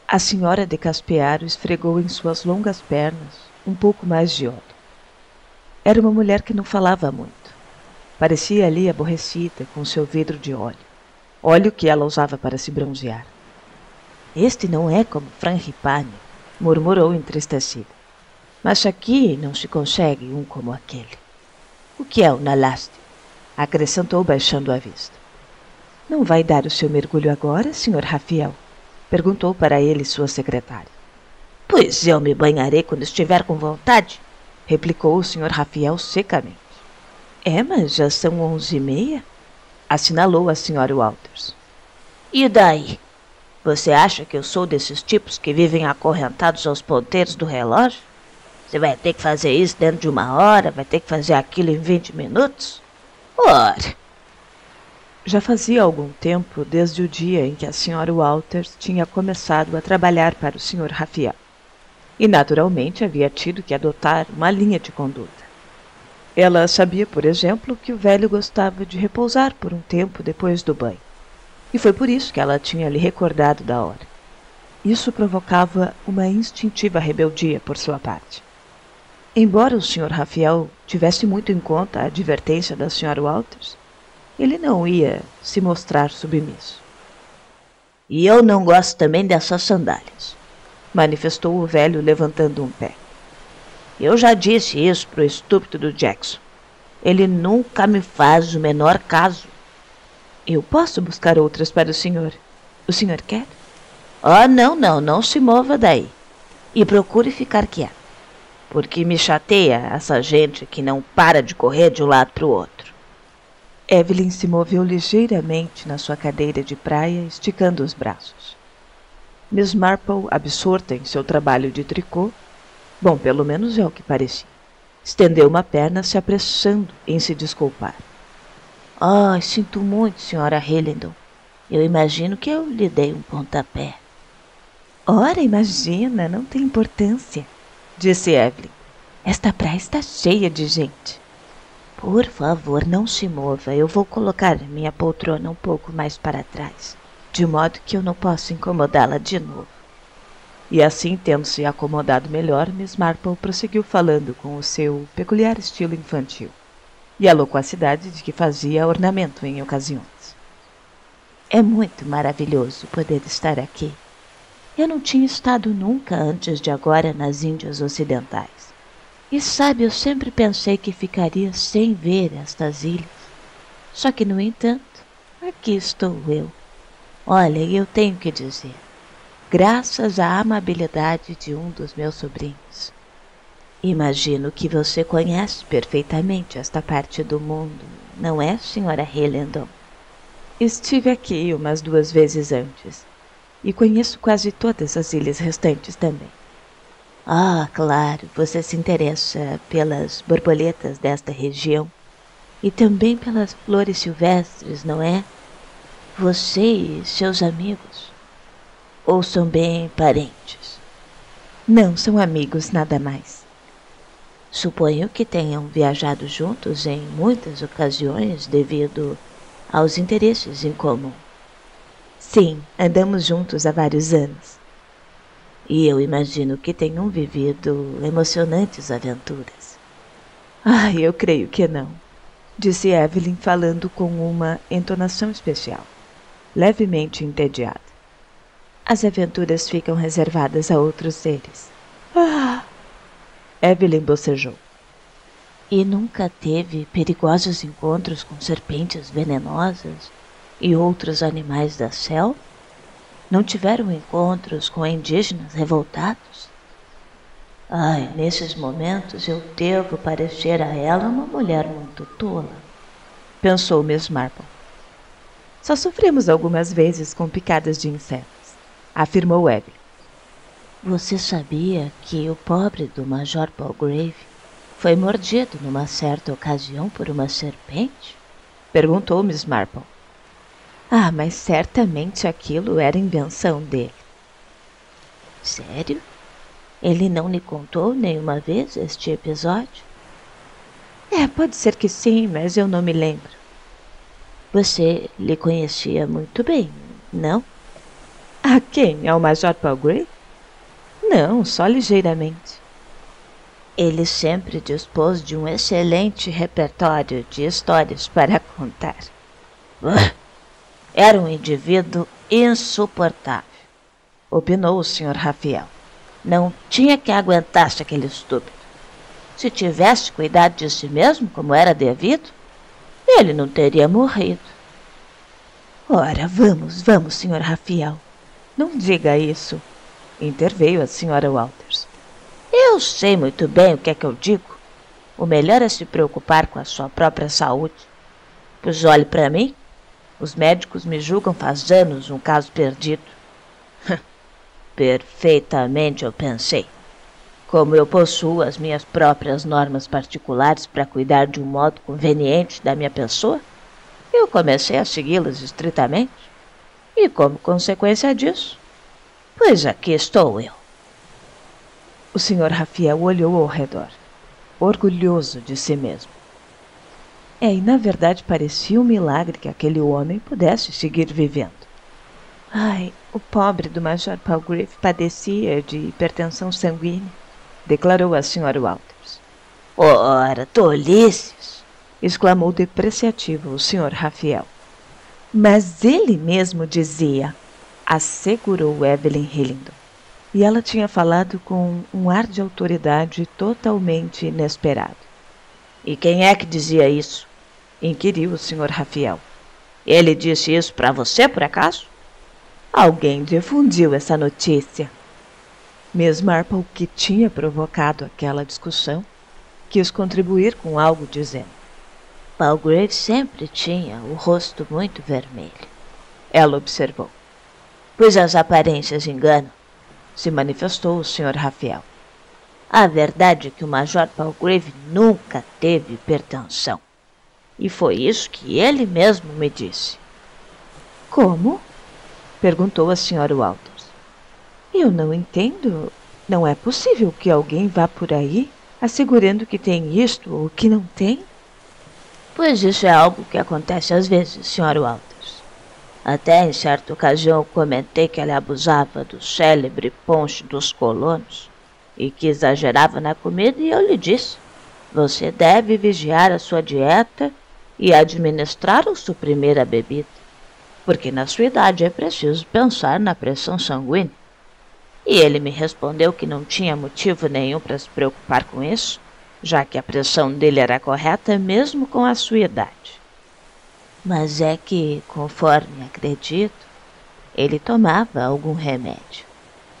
A senhora de Caspeário esfregou em suas longas pernas um pouco mais de óleo. Era uma mulher que não falava muito. Parecia ali aborrecida com seu vidro de óleo que ela usava para se bronzear. Este não é como frangipane, murmurou entristecida. Mas aqui não se consegue um como aquele. O que é o Nalaste? Acrescentou baixando a vista. Não vai dar o seu mergulho agora, Sr. Rafael? Perguntou para ele sua secretária. Pois eu me banharei quando estiver com vontade, replicou o Sr. Rafael secamente. É, mas já são 11h30? Assinalou a Sra. Walters. E daí? Você acha que eu sou desses tipos que vivem acorrentados aos ponteiros do relógio? Você vai ter que fazer isso dentro de 1 hora, vai ter que fazer aquilo em 20 minutos? Ora! Já fazia algum tempo desde o dia em que a Sra. Walters tinha começado a trabalhar para o Sr. Raphael, e naturalmente havia tido que adotar uma linha de conduta. Ela sabia, por exemplo, que o velho gostava de repousar por um tempo depois do banho, e foi por isso que ela tinha lhe recordado da hora. Isso provocava uma instintiva rebeldia por sua parte. Embora o Sr. Raphael tivesse muito em conta a advertência da Sra. Walters, ele não ia se mostrar submisso. E eu não gosto também dessas sandálias, manifestou o velho levantando um pé. Eu já disse isso pro estúpido do Jackson. Ele nunca me faz o menor caso. Eu posso buscar outras para o senhor. O senhor quer? Oh, não se mova daí. E procure ficar quieto, porque me chateia essa gente que não para de correr de um lado para o outro. Evelyn se moveu ligeiramente na sua cadeira de praia, esticando os braços. Miss Marple, absorta em seu trabalho de tricô, bom, pelo menos é o que parecia, estendeu uma perna, se apressando em se desculpar. Oh, sinto muito, Sra. Hillendon. Eu imagino que eu lhe dei um pontapé. Ora, imagina, não tem importância, disse Evelyn. Esta praia está cheia de gente. Por favor, não se mova. Eu vou colocar minha poltrona um pouco mais para trás, de modo que eu não possa incomodá-la de novo. E assim, tendo-se acomodado melhor, Miss Marple prosseguiu falando com o seu peculiar estilo infantil e a loquacidade de que fazia ornamento em ocasiões. É muito maravilhoso poder estar aqui. Eu não tinha estado nunca antes de agora nas Índias Ocidentais. E sabe, eu sempre pensei que ficaria sem ver estas ilhas. Só que, no entanto, aqui estou eu. Olha, eu tenho que dizer, graças à amabilidade de um dos meus sobrinhos. Imagino que você conhece perfeitamente esta parte do mundo, não é, Sra. Hillendon? Estive aqui umas 2 vezes antes, e conheço quase todas as ilhas restantes também. Ah, claro, você se interessa pelas borboletas desta região e também pelas flores silvestres, não é? Você e seus amigos? Ou são bem parentes? Não, são amigos, nada mais. Suponho que tenham viajado juntos em muitas ocasiões devido aos interesses em comum. Sim, andamos juntos há vários anos. E eu imagino que tenham vivido emocionantes aventuras. Eu creio que não, disse Evelyn falando com uma entonação especial, levemente entediada. As aventuras ficam reservadas a outros seres. Evelyn bocejou. E nunca teve perigosos encontros com serpentes venenosas e outros animais da selva? Não tiveram encontros com indígenas revoltados? Nesses momentos eu devo parecer a ela uma mulher muito tola, pensou Miss Marple. Só sofremos algumas vezes com picadas de insetos, afirmou Evelyn. Você sabia que o pobre do Major Palgrave foi mordido numa certa ocasião por uma serpente? Perguntou Miss Marple. Mas certamente aquilo era invenção dele. Sério? Ele não lhe contou nenhuma vez este episódio? Pode ser que sim, mas eu não me lembro. Você lhe conhecia muito bem, não? A quem? Ao Major Palgrave? Não, só ligeiramente. Ele sempre dispôs de um excelente repertório de histórias para contar. Era um indivíduo insuportável, opinou o Sr. Raphael. Não tinha que aguentar-se aquele estúpido. Se tivesse cuidado de si mesmo, como era devido, ele não teria morrido. Ora, vamos, Sr. Raphael. Não diga isso, interveio a Sra. Walters. Eu sei muito bem o que é que eu digo. O melhor é se preocupar com a sua própria saúde. Pois olhe para mim. Os médicos me julgam faz anos um caso perdido. Perfeitamente, eu pensei. Como eu possuo as minhas próprias normas particulares para cuidar de um modo conveniente da minha pessoa, eu comecei a segui-las estritamente. E como consequência disso, pois aqui estou eu. O Sr. Raphael olhou ao redor, orgulhoso de si mesmo. E na verdade parecia um milagre que aquele homem pudesse seguir vivendo. Ai, o pobre do Major Palgrave padecia de hipertensão sanguínea, declarou a Sra. Walters. Ora, tolices! Exclamou depreciativo o Sr. Raphael. Mas ele mesmo dizia, assegurou Evelyn Hillingdon. E ela tinha falado com um ar de autoridade totalmente inesperado. E quem é que dizia isso? Inquiriu o Sr. Raphael. Ele disse isso para você, por acaso? Alguém difundiu essa notícia. Miss Marple, que tinha provocado aquela discussão, quis contribuir com algo dizendo. Palgrave sempre tinha o rosto muito vermelho. Ela observou. Pois as aparências enganam, se manifestou o Sr. Raphael. A verdade é que o Major Palgrave nunca teve hipertensão. E foi isso que ele mesmo me disse. Como? Perguntou a Sra. Walters. Eu não entendo. Não é possível que alguém vá por aí assegurando que tem isto ou que não tem? Pois isso é algo que acontece às vezes, Sra. Walters. Até em certa ocasião comentei que ela abusava do célebre ponche dos colonos e que exagerava na comida e eu lhe disse, você deve vigiar a sua dieta e administrar ou suprimir a bebida, porque na sua idade é preciso pensar na pressão sanguínea. E ele me respondeu que não tinha motivo nenhum para se preocupar com isso, já que a pressão dele era correta mesmo com a sua idade. Mas é que, conforme acredito, ele tomava algum remédio.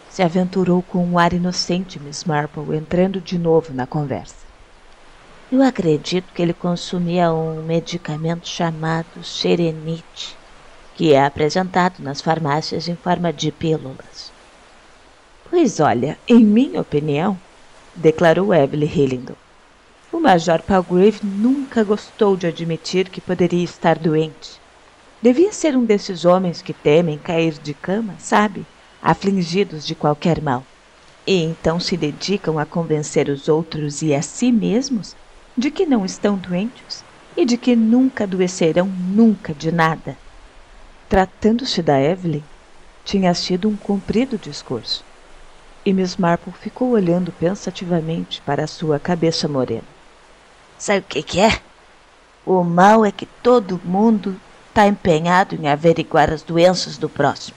Se aventurou com um ar inocente Miss Marple, entrando de novo na conversa. Eu acredito que ele consumia um medicamento chamado Serenite, que é apresentado nas farmácias em forma de pílulas. Pois olha, em minha opinião, declarou Evelyn Hillingdon, o Major Palgrave nunca gostou de admitir que poderia estar doente. Devia ser um desses homens que temem cair de cama, sabe? Afligidos de qualquer mal. E então se dedicam a convencer os outros e a si mesmos de que não estão doentes e de que nunca adoecerão nunca de nada. Tratando-se da Evelyn, tinha sido um comprido discurso. E Miss Marple ficou olhando pensativamente para a sua cabeça morena. Sabe o que é? O mal é que todo mundo está empenhado em averiguar as doenças do próximo,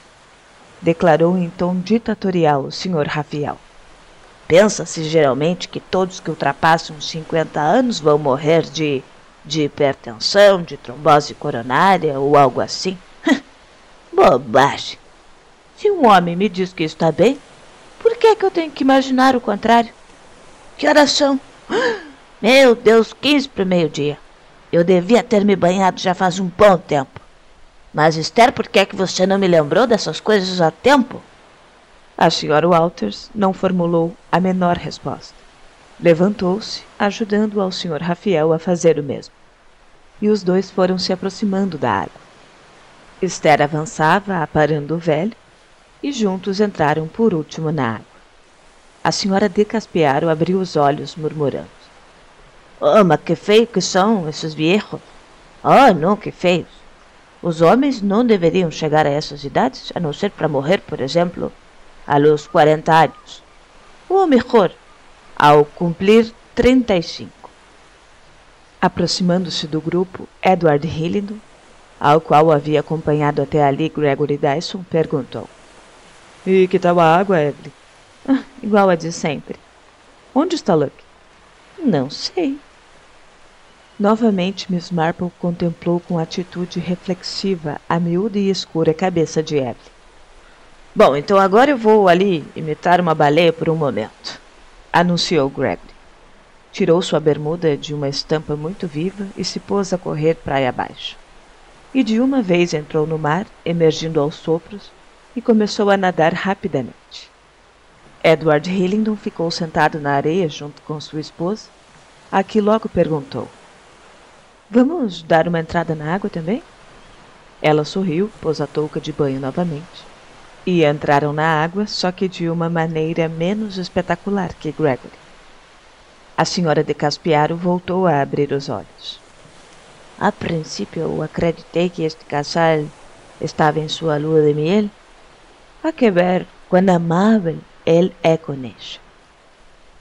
declarou em tom ditatorial o Sr. Raphael. Pensa-se geralmente que todos que ultrapassam os 50 anos vão morrer de hipertensão, de trombose coronária ou algo assim. Bobagem. Se um homem me diz que está bem, por que eu tenho que imaginar o contrário? Que horas são? Meu Deus, 15 para o meio-dia. Eu devia ter me banhado já faz um bom tempo. Mas, Esther, por que você não me lembrou dessas coisas a tempo? A Sra. Walters não formulou a menor resposta. Levantou-se, ajudando ao Sr. Raphael a fazer o mesmo. E os dois foram se aproximando da água. Esther avançava, aparando o velho, e juntos entraram por último na água. A senhora de Caspiaro abriu os olhos, murmurando. Oh, mas que feio que são esses viejos. Oh, não, que feios. Os homens não deveriam chegar a essas idades, a não ser para morrer, por exemplo, aos 40 anos. Ou melhor, ao cumprir 35. Aproximando-se do grupo, Edward Hillingdon, ao qual havia acompanhado até ali Gregory Dyson, perguntou. E que tal a água, Evelyn? Igual a de sempre. Onde está Luck? Não sei. Novamente Miss Marple contemplou com atitude reflexiva a miúda e escura cabeça de Evelyn. Bom, então agora eu vou ali imitar uma baleia por um momento, anunciou Gregory. Tirou sua bermuda de uma estampa muito viva e se pôs a correr praia abaixo. E de uma vez entrou no mar, emergindo aos sopros, e começou a nadar rapidamente. Edward Hillingdon ficou sentado na areia junto com sua esposa, a que logo perguntou: "Vamos dar uma entrada na água também?" Ela sorriu, pôs a touca de banho novamente, e entraram na água, só que de uma maneira menos espetacular que Gregory. A senhora de Caspiaro voltou a abrir os olhos. A princípio eu acreditei que este casal estava em sua lua de miel. Há que ver quão amável ele é com ella.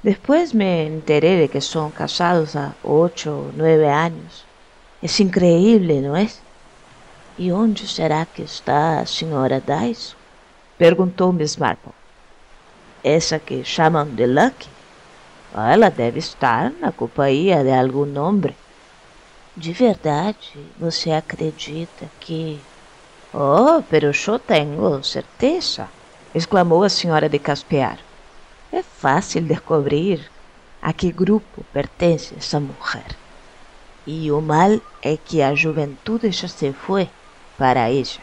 Después me enteré de que son casados há 8 ou 9 anos. É increíble, não é? E onde será que está a senhora Dyson? Perguntou Miss Marple. Essa que chamam de Lucky? Ela deve estar na companhia de algum homem. De verdade, você acredita que... Oh, pero eu tenho certeza, exclamou a senhora de Caspiaro. É fácil descobrir a que grupo pertence essa mulher. E o mal é que a juventude já se foi para ella.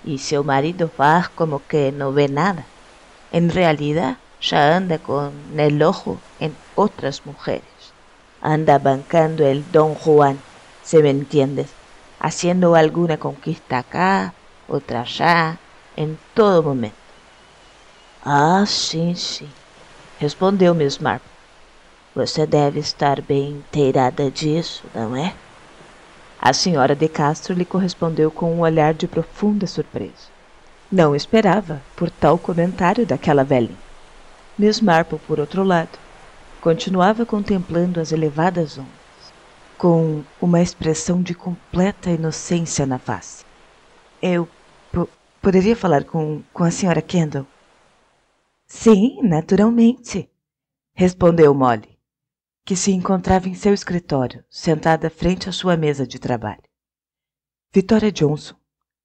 E seu marido faz como que não vê nada. Em realidade, já anda com el ojo em outras mulheres. Anda bancando el Don Juan, se me entiendes, haciendo alguna conquista acá, outra allá, em todo momento. Ah, sim, respondeu Miss Marple. Você deve estar bem inteirada disso, não é? A senhora de Castro lhe correspondeu com um olhar de profunda surpresa. Não esperava por tal comentário daquela velhinha. Miss Marple, por outro lado, continuava contemplando as elevadas ondas, com uma expressão de completa inocência na face. Eu poderia falar com a senhora Kendall? Sim, naturalmente, respondeu Molly, que se encontrava em seu escritório, sentada frente à sua mesa de trabalho. Victoria Johnson,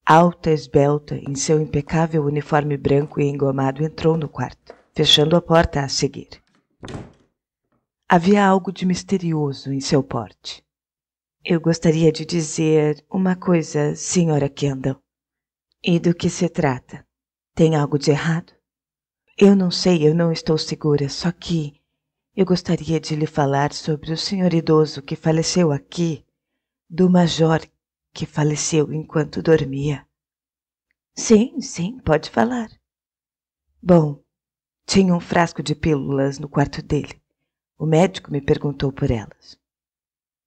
alta e esbelta, em seu impecável uniforme branco e engomado, entrou no quarto, fechando a porta a seguir. Havia algo de misterioso em seu porte. Eu gostaria de dizer uma coisa, senhora Kendall. E do que se trata? Tem algo de errado? Eu não sei, eu não estou segura, só que eu gostaria de lhe falar sobre o senhor idoso que faleceu aqui, do major que faleceu enquanto dormia. Sim, pode falar. Bom, tinha um frasco de pílulas no quarto dele. O médico me perguntou por elas.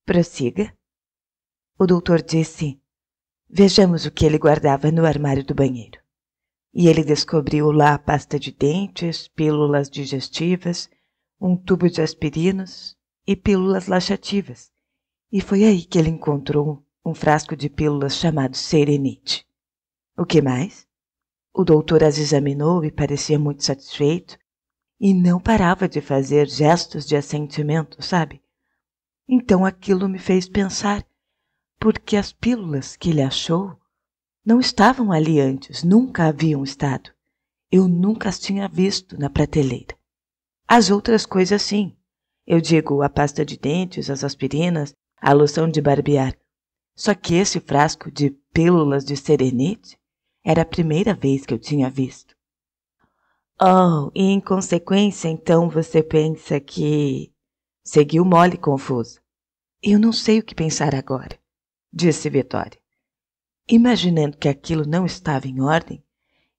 Prossiga. O doutor disse: vejamos o que ele guardava no armário do banheiro. E ele descobriu lá pasta de dentes, pílulas digestivas, um tubo de aspirinas e pílulas laxativas. E foi aí que ele encontrou um frasco de pílulas chamado Serenite. O que mais? O doutor as examinou e parecia muito satisfeito e não parava de fazer gestos de assentimento, sabe? Então aquilo me fez pensar, porque as pílulas que ele achou não estavam ali antes, nunca haviam estado. Eu nunca as tinha visto na prateleira. As outras coisas sim. Eu digo, a pasta de dentes, as aspirinas, a loção de barbear. Só que esse frasco de pílulas de Serenite era a primeira vez que eu tinha visto. Oh, e em consequência, então você pensa que... Seguiu Molly confusa. Eu não sei o que pensar agora, disse Victoria. Imaginando que aquilo não estava em ordem,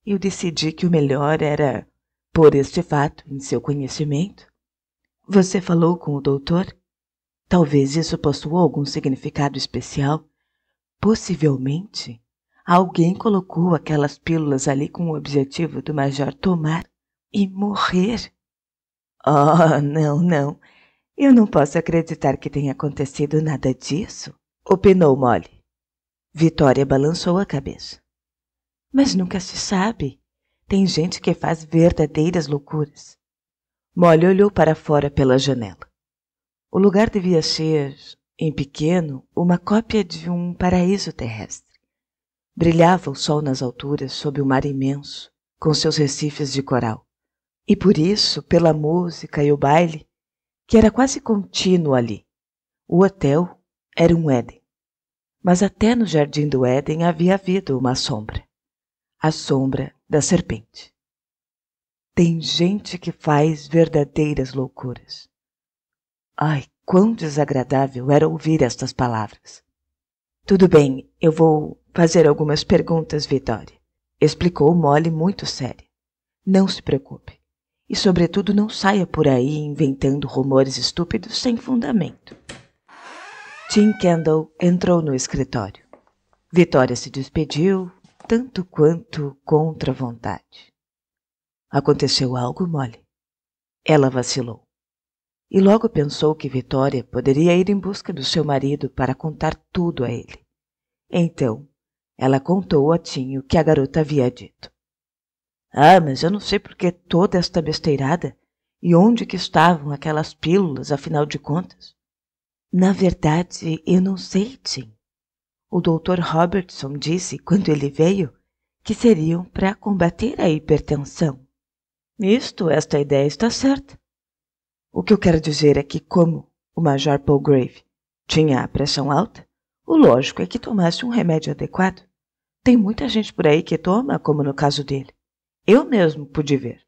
eu decidi que o melhor era pôr este fato em seu conhecimento. Você falou com o doutor? Talvez isso possua algum significado especial. Possivelmente, alguém colocou aquelas pílulas ali com o objetivo do major tomar e morrer. Oh, não. Eu não posso acreditar que tenha acontecido nada disso, opinou Molly. Victoria balançou a cabeça. Mas nunca se sabe. Tem gente que faz verdadeiras loucuras. Molly olhou para fora pela janela. O lugar devia ser, em pequeno, uma cópia de um paraíso terrestre. Brilhava o sol nas alturas sob o mar imenso, com seus recifes de coral. E por isso, pela música e o baile, que era quase contínuo ali, o hotel era um Éden. Mas até no jardim do Éden havia havido uma sombra. A sombra da serpente. Tem gente que faz verdadeiras loucuras. Ai, quão desagradável era ouvir estas palavras. Tudo bem, eu vou fazer algumas perguntas, Vitória, explicou Molly muito séria. Não se preocupe. E, sobretudo, não saia por aí inventando rumores estúpidos sem fundamento. Tim Kendall entrou no escritório. Vitória se despediu, tanto quanto contra a vontade. Aconteceu algo, Molly? Ela vacilou. E logo pensou que Vitória poderia ir em busca do seu marido para contar tudo a ele. Então, ela contou a Tim o que a garota havia dito. Ah, mas eu não sei por que toda esta besteirada e onde que estavam aquelas pílulas, afinal de contas. Na verdade, eu não sei, Tim. O Dr. Robertson disse, quando ele veio, que seriam para combater a hipertensão. Esta ideia está certa. O que eu quero dizer é que, como o Major Palgrave tinha a pressão alta, o lógico é que tomasse um remédio adequado. Tem muita gente por aí que toma, como no caso dele. Eu mesmo pude ver.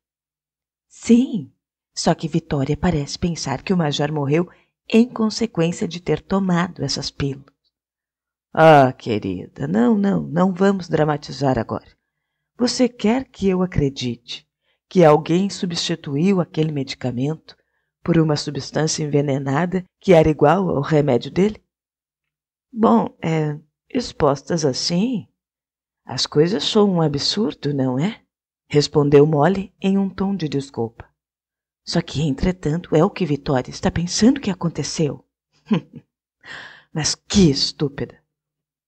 Sim, só que Vitória parece pensar que o Major morreu em consequência de ter tomado essas pílulas. Ah, querida, não vamos dramatizar agora. Você quer que eu acredite que alguém substituiu aquele medicamento por uma substância envenenada que era igual ao remédio dele? Bom, expostas assim, as coisas são um absurdo, não é? Respondeu Molly em um tom de desculpa. Só que, entretanto, é o que Vitória está pensando que aconteceu. Mas que estúpida!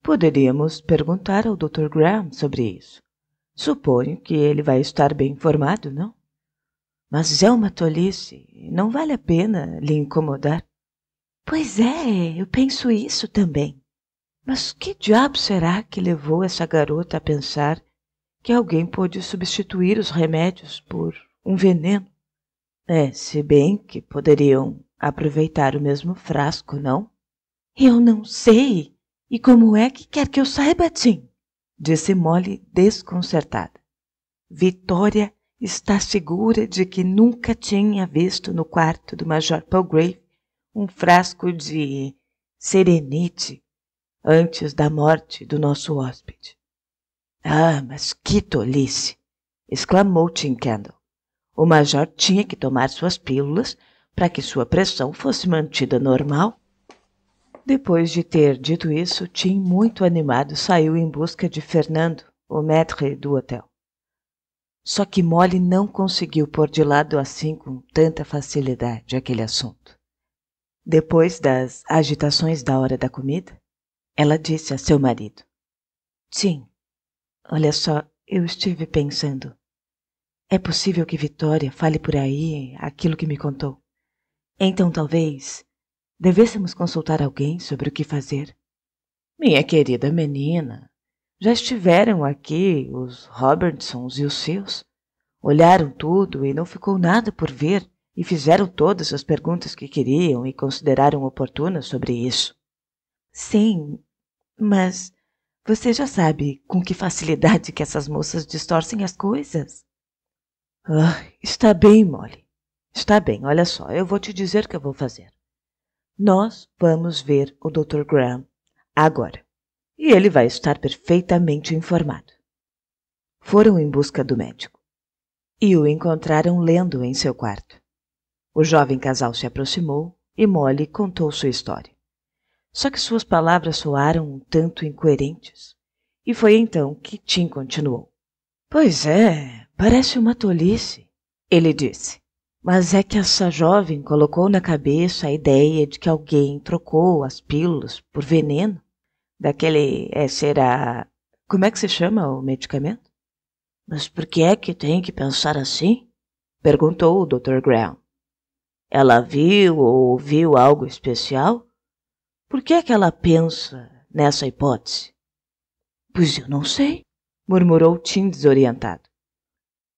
Poderíamos perguntar ao Dr. Graham sobre isso. Suponho que ele vai estar bem informado, não? Mas é uma tolice, não vale a pena lhe incomodar. Pois é, eu penso isso também. Mas que diabo será que levou essa garota a pensar que alguém pôde substituir os remédios por um veneno? Se bem que poderiam aproveitar o mesmo frasco, não? Eu não sei. E como é que quer que eu saiba, Tim? Disse Molly desconcertada. Vitória está segura de que nunca tinha visto no quarto do Major Palgrave um frasco de serenite antes da morte do nosso hóspede. Ah, mas que tolice! Exclamou Tim Kendall. O Major tinha que tomar suas pílulas para que sua pressão fosse mantida normal. Depois de ter dito isso, Tim, muito animado, saiu em busca de Fernando, o maître do hotel. Só que Molly não conseguiu pôr de lado assim com tanta facilidade aquele assunto. Depois das agitações da hora da comida, ela disse a seu marido: Tim, olha só, eu estive pensando. É possível que Vitória fale por aí aquilo que me contou. Então talvez devêssemos consultar alguém sobre o que fazer. Minha querida menina, já estiveram aqui os Robertsons e os seus. Olharam tudo e não ficou nada por ver e fizeram todas as perguntas que queriam e consideraram oportunas sobre isso. Sim, mas você já sabe com que facilidade que essas moças distorcem as coisas. Ah, está bem, Molly. Está bem, olha só, eu vou te dizer o que eu vou fazer. Nós vamos ver o Dr. Graham agora. E ele vai estar perfeitamente informado. Foram em busca do médico. E o encontraram lendo em seu quarto. O jovem casal se aproximou e Molly contou sua história. Só que suas palavras soaram um tanto incoerentes. E foi então que Tim continuou. Pois é, parece uma tolice, ele disse. Mas é que essa jovem colocou na cabeça a ideia de que alguém trocou as pílulas por veneno. Daquele, será... Como é que se chama o medicamento? Mas por que é que tem que pensar assim? Perguntou o Dr. Graham. Ela viu ou ouviu algo especial? Por que é que ela pensa nessa hipótese? Pois eu não sei, murmurou Tim desorientado.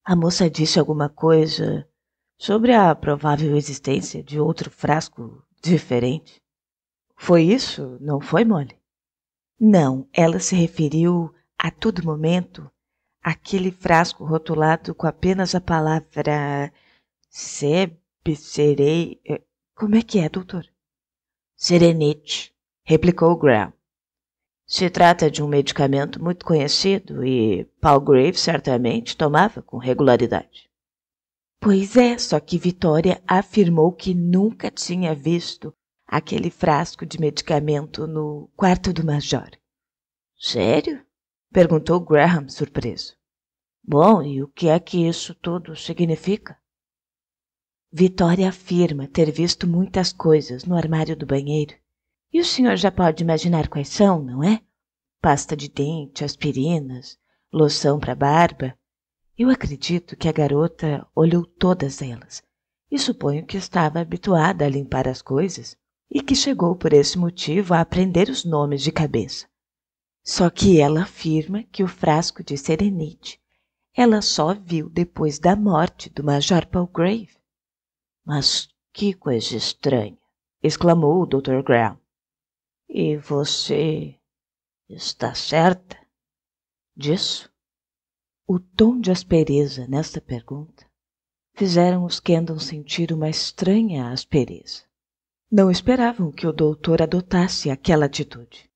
A moça disse alguma coisa sobre a provável existência de outro frasco diferente. Foi isso, não foi, Molly? Não, ela se referiu a todo momento aquele frasco rotulado com apenas a palavra serei... Como é que é, doutor? Serenite, replicou Graham. Se trata de um medicamento muito conhecido e Palgrave certamente tomava com regularidade. Pois é, só que Vitória afirmou que nunca tinha visto aquele frasco de medicamento no quarto do Major. Sério? Perguntou Graham, surpreso. Bom, e o que é que isso tudo significa? Vitória afirma ter visto muitas coisas no armário do banheiro. E o senhor já pode imaginar quais são, não é? Pasta de dente, aspirinas, loção para barba. Eu acredito que a garota olhou todas elas e suponho que estava habituada a limpar as coisas e que chegou por esse motivo a aprender os nomes de cabeça. Só que ela afirma que o frasco de Serenite ela só viu depois da morte do Major Palgrave. Mas que coisa estranha, exclamou o Dr. Graham. E você está certa disso? O tom de aspereza nesta pergunta fizeram os Kendall sentir uma estranha aspereza. Não esperavam que o doutor adotasse aquela atitude.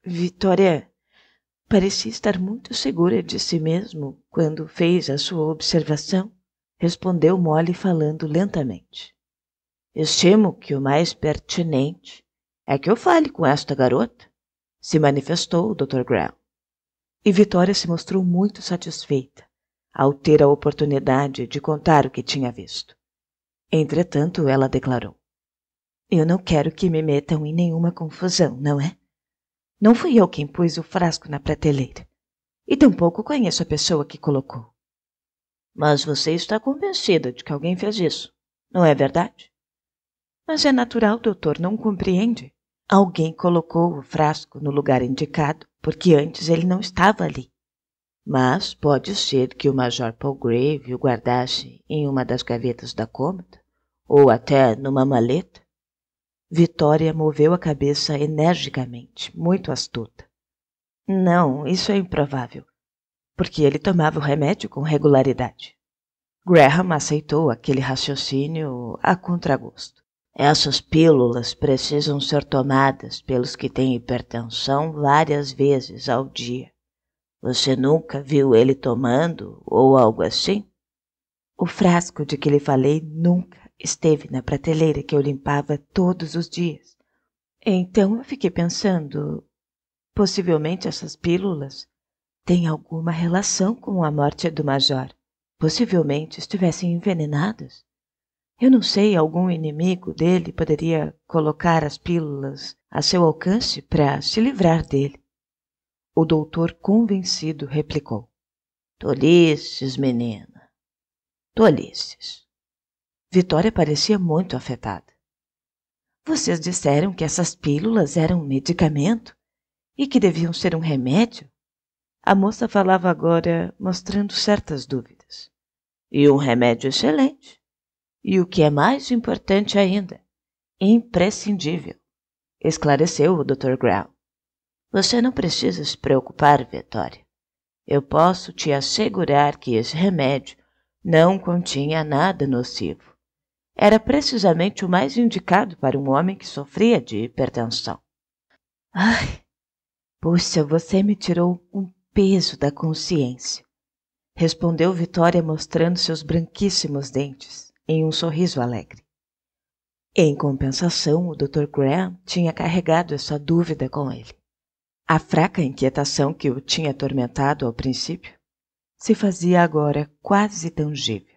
Vitória parecia estar muito segura de si mesmo quando fez a sua observação, respondeu Molly falando lentamente. Estimo que o mais pertinente é que eu fale com esta garota, se manifestou o Dr. Graham. E Vitória se mostrou muito satisfeita ao ter a oportunidade de contar o que tinha visto. Entretanto, ela declarou: Eu não quero que me metam em nenhuma confusão, não é? Não fui eu quem pus o frasco na prateleira. E tampouco conheço a pessoa que colocou. Mas você está convencida de que alguém fez isso, não é verdade? Mas é natural, doutor, não compreende? Alguém colocou o frasco no lugar indicado, porque antes ele não estava ali. Mas pode ser que o Major Palgrave o guardasse em uma das gavetas da cômoda, ou até numa maleta. Vitória moveu a cabeça energicamente, muito astuta. Não, isso é improvável, porque ele tomava o remédio com regularidade. Graham aceitou aquele raciocínio a contragosto. Essas pílulas precisam ser tomadas pelos que têm hipertensão várias vezes ao dia. Você nunca viu ele tomando ou algo assim? O frasco de que lhe falei nunca esteve na prateleira que eu limpava todos os dias. Então eu fiquei pensando, possivelmente essas pílulas têm alguma relação com a morte do Major. Possivelmente estivessem envenenadas. Eu não sei, algum inimigo dele poderia colocar as pílulas a seu alcance para se livrar dele. O doutor, convencido, replicou: Tolices, menina. Tolices. Vitória parecia muito afetada. Vocês disseram que essas pílulas eram um medicamento e que deviam ser um remédio? A moça falava agora, mostrando certas dúvidas. E um remédio excelente. E o que é mais importante ainda, imprescindível, esclareceu o Dr. Graham. Você não precisa se preocupar, Vitória. Eu posso te assegurar que esse remédio não continha nada nocivo. Era precisamente o mais indicado para um homem que sofria de hipertensão. Ai, puxa, você me tirou um peso da consciência, respondeu Vitória mostrando seus branquíssimos dentes em um sorriso alegre. Em compensação, o Dr. Graham tinha carregado essa dúvida com ele. A fraca inquietação que o tinha atormentado ao princípio se fazia agora quase tangível.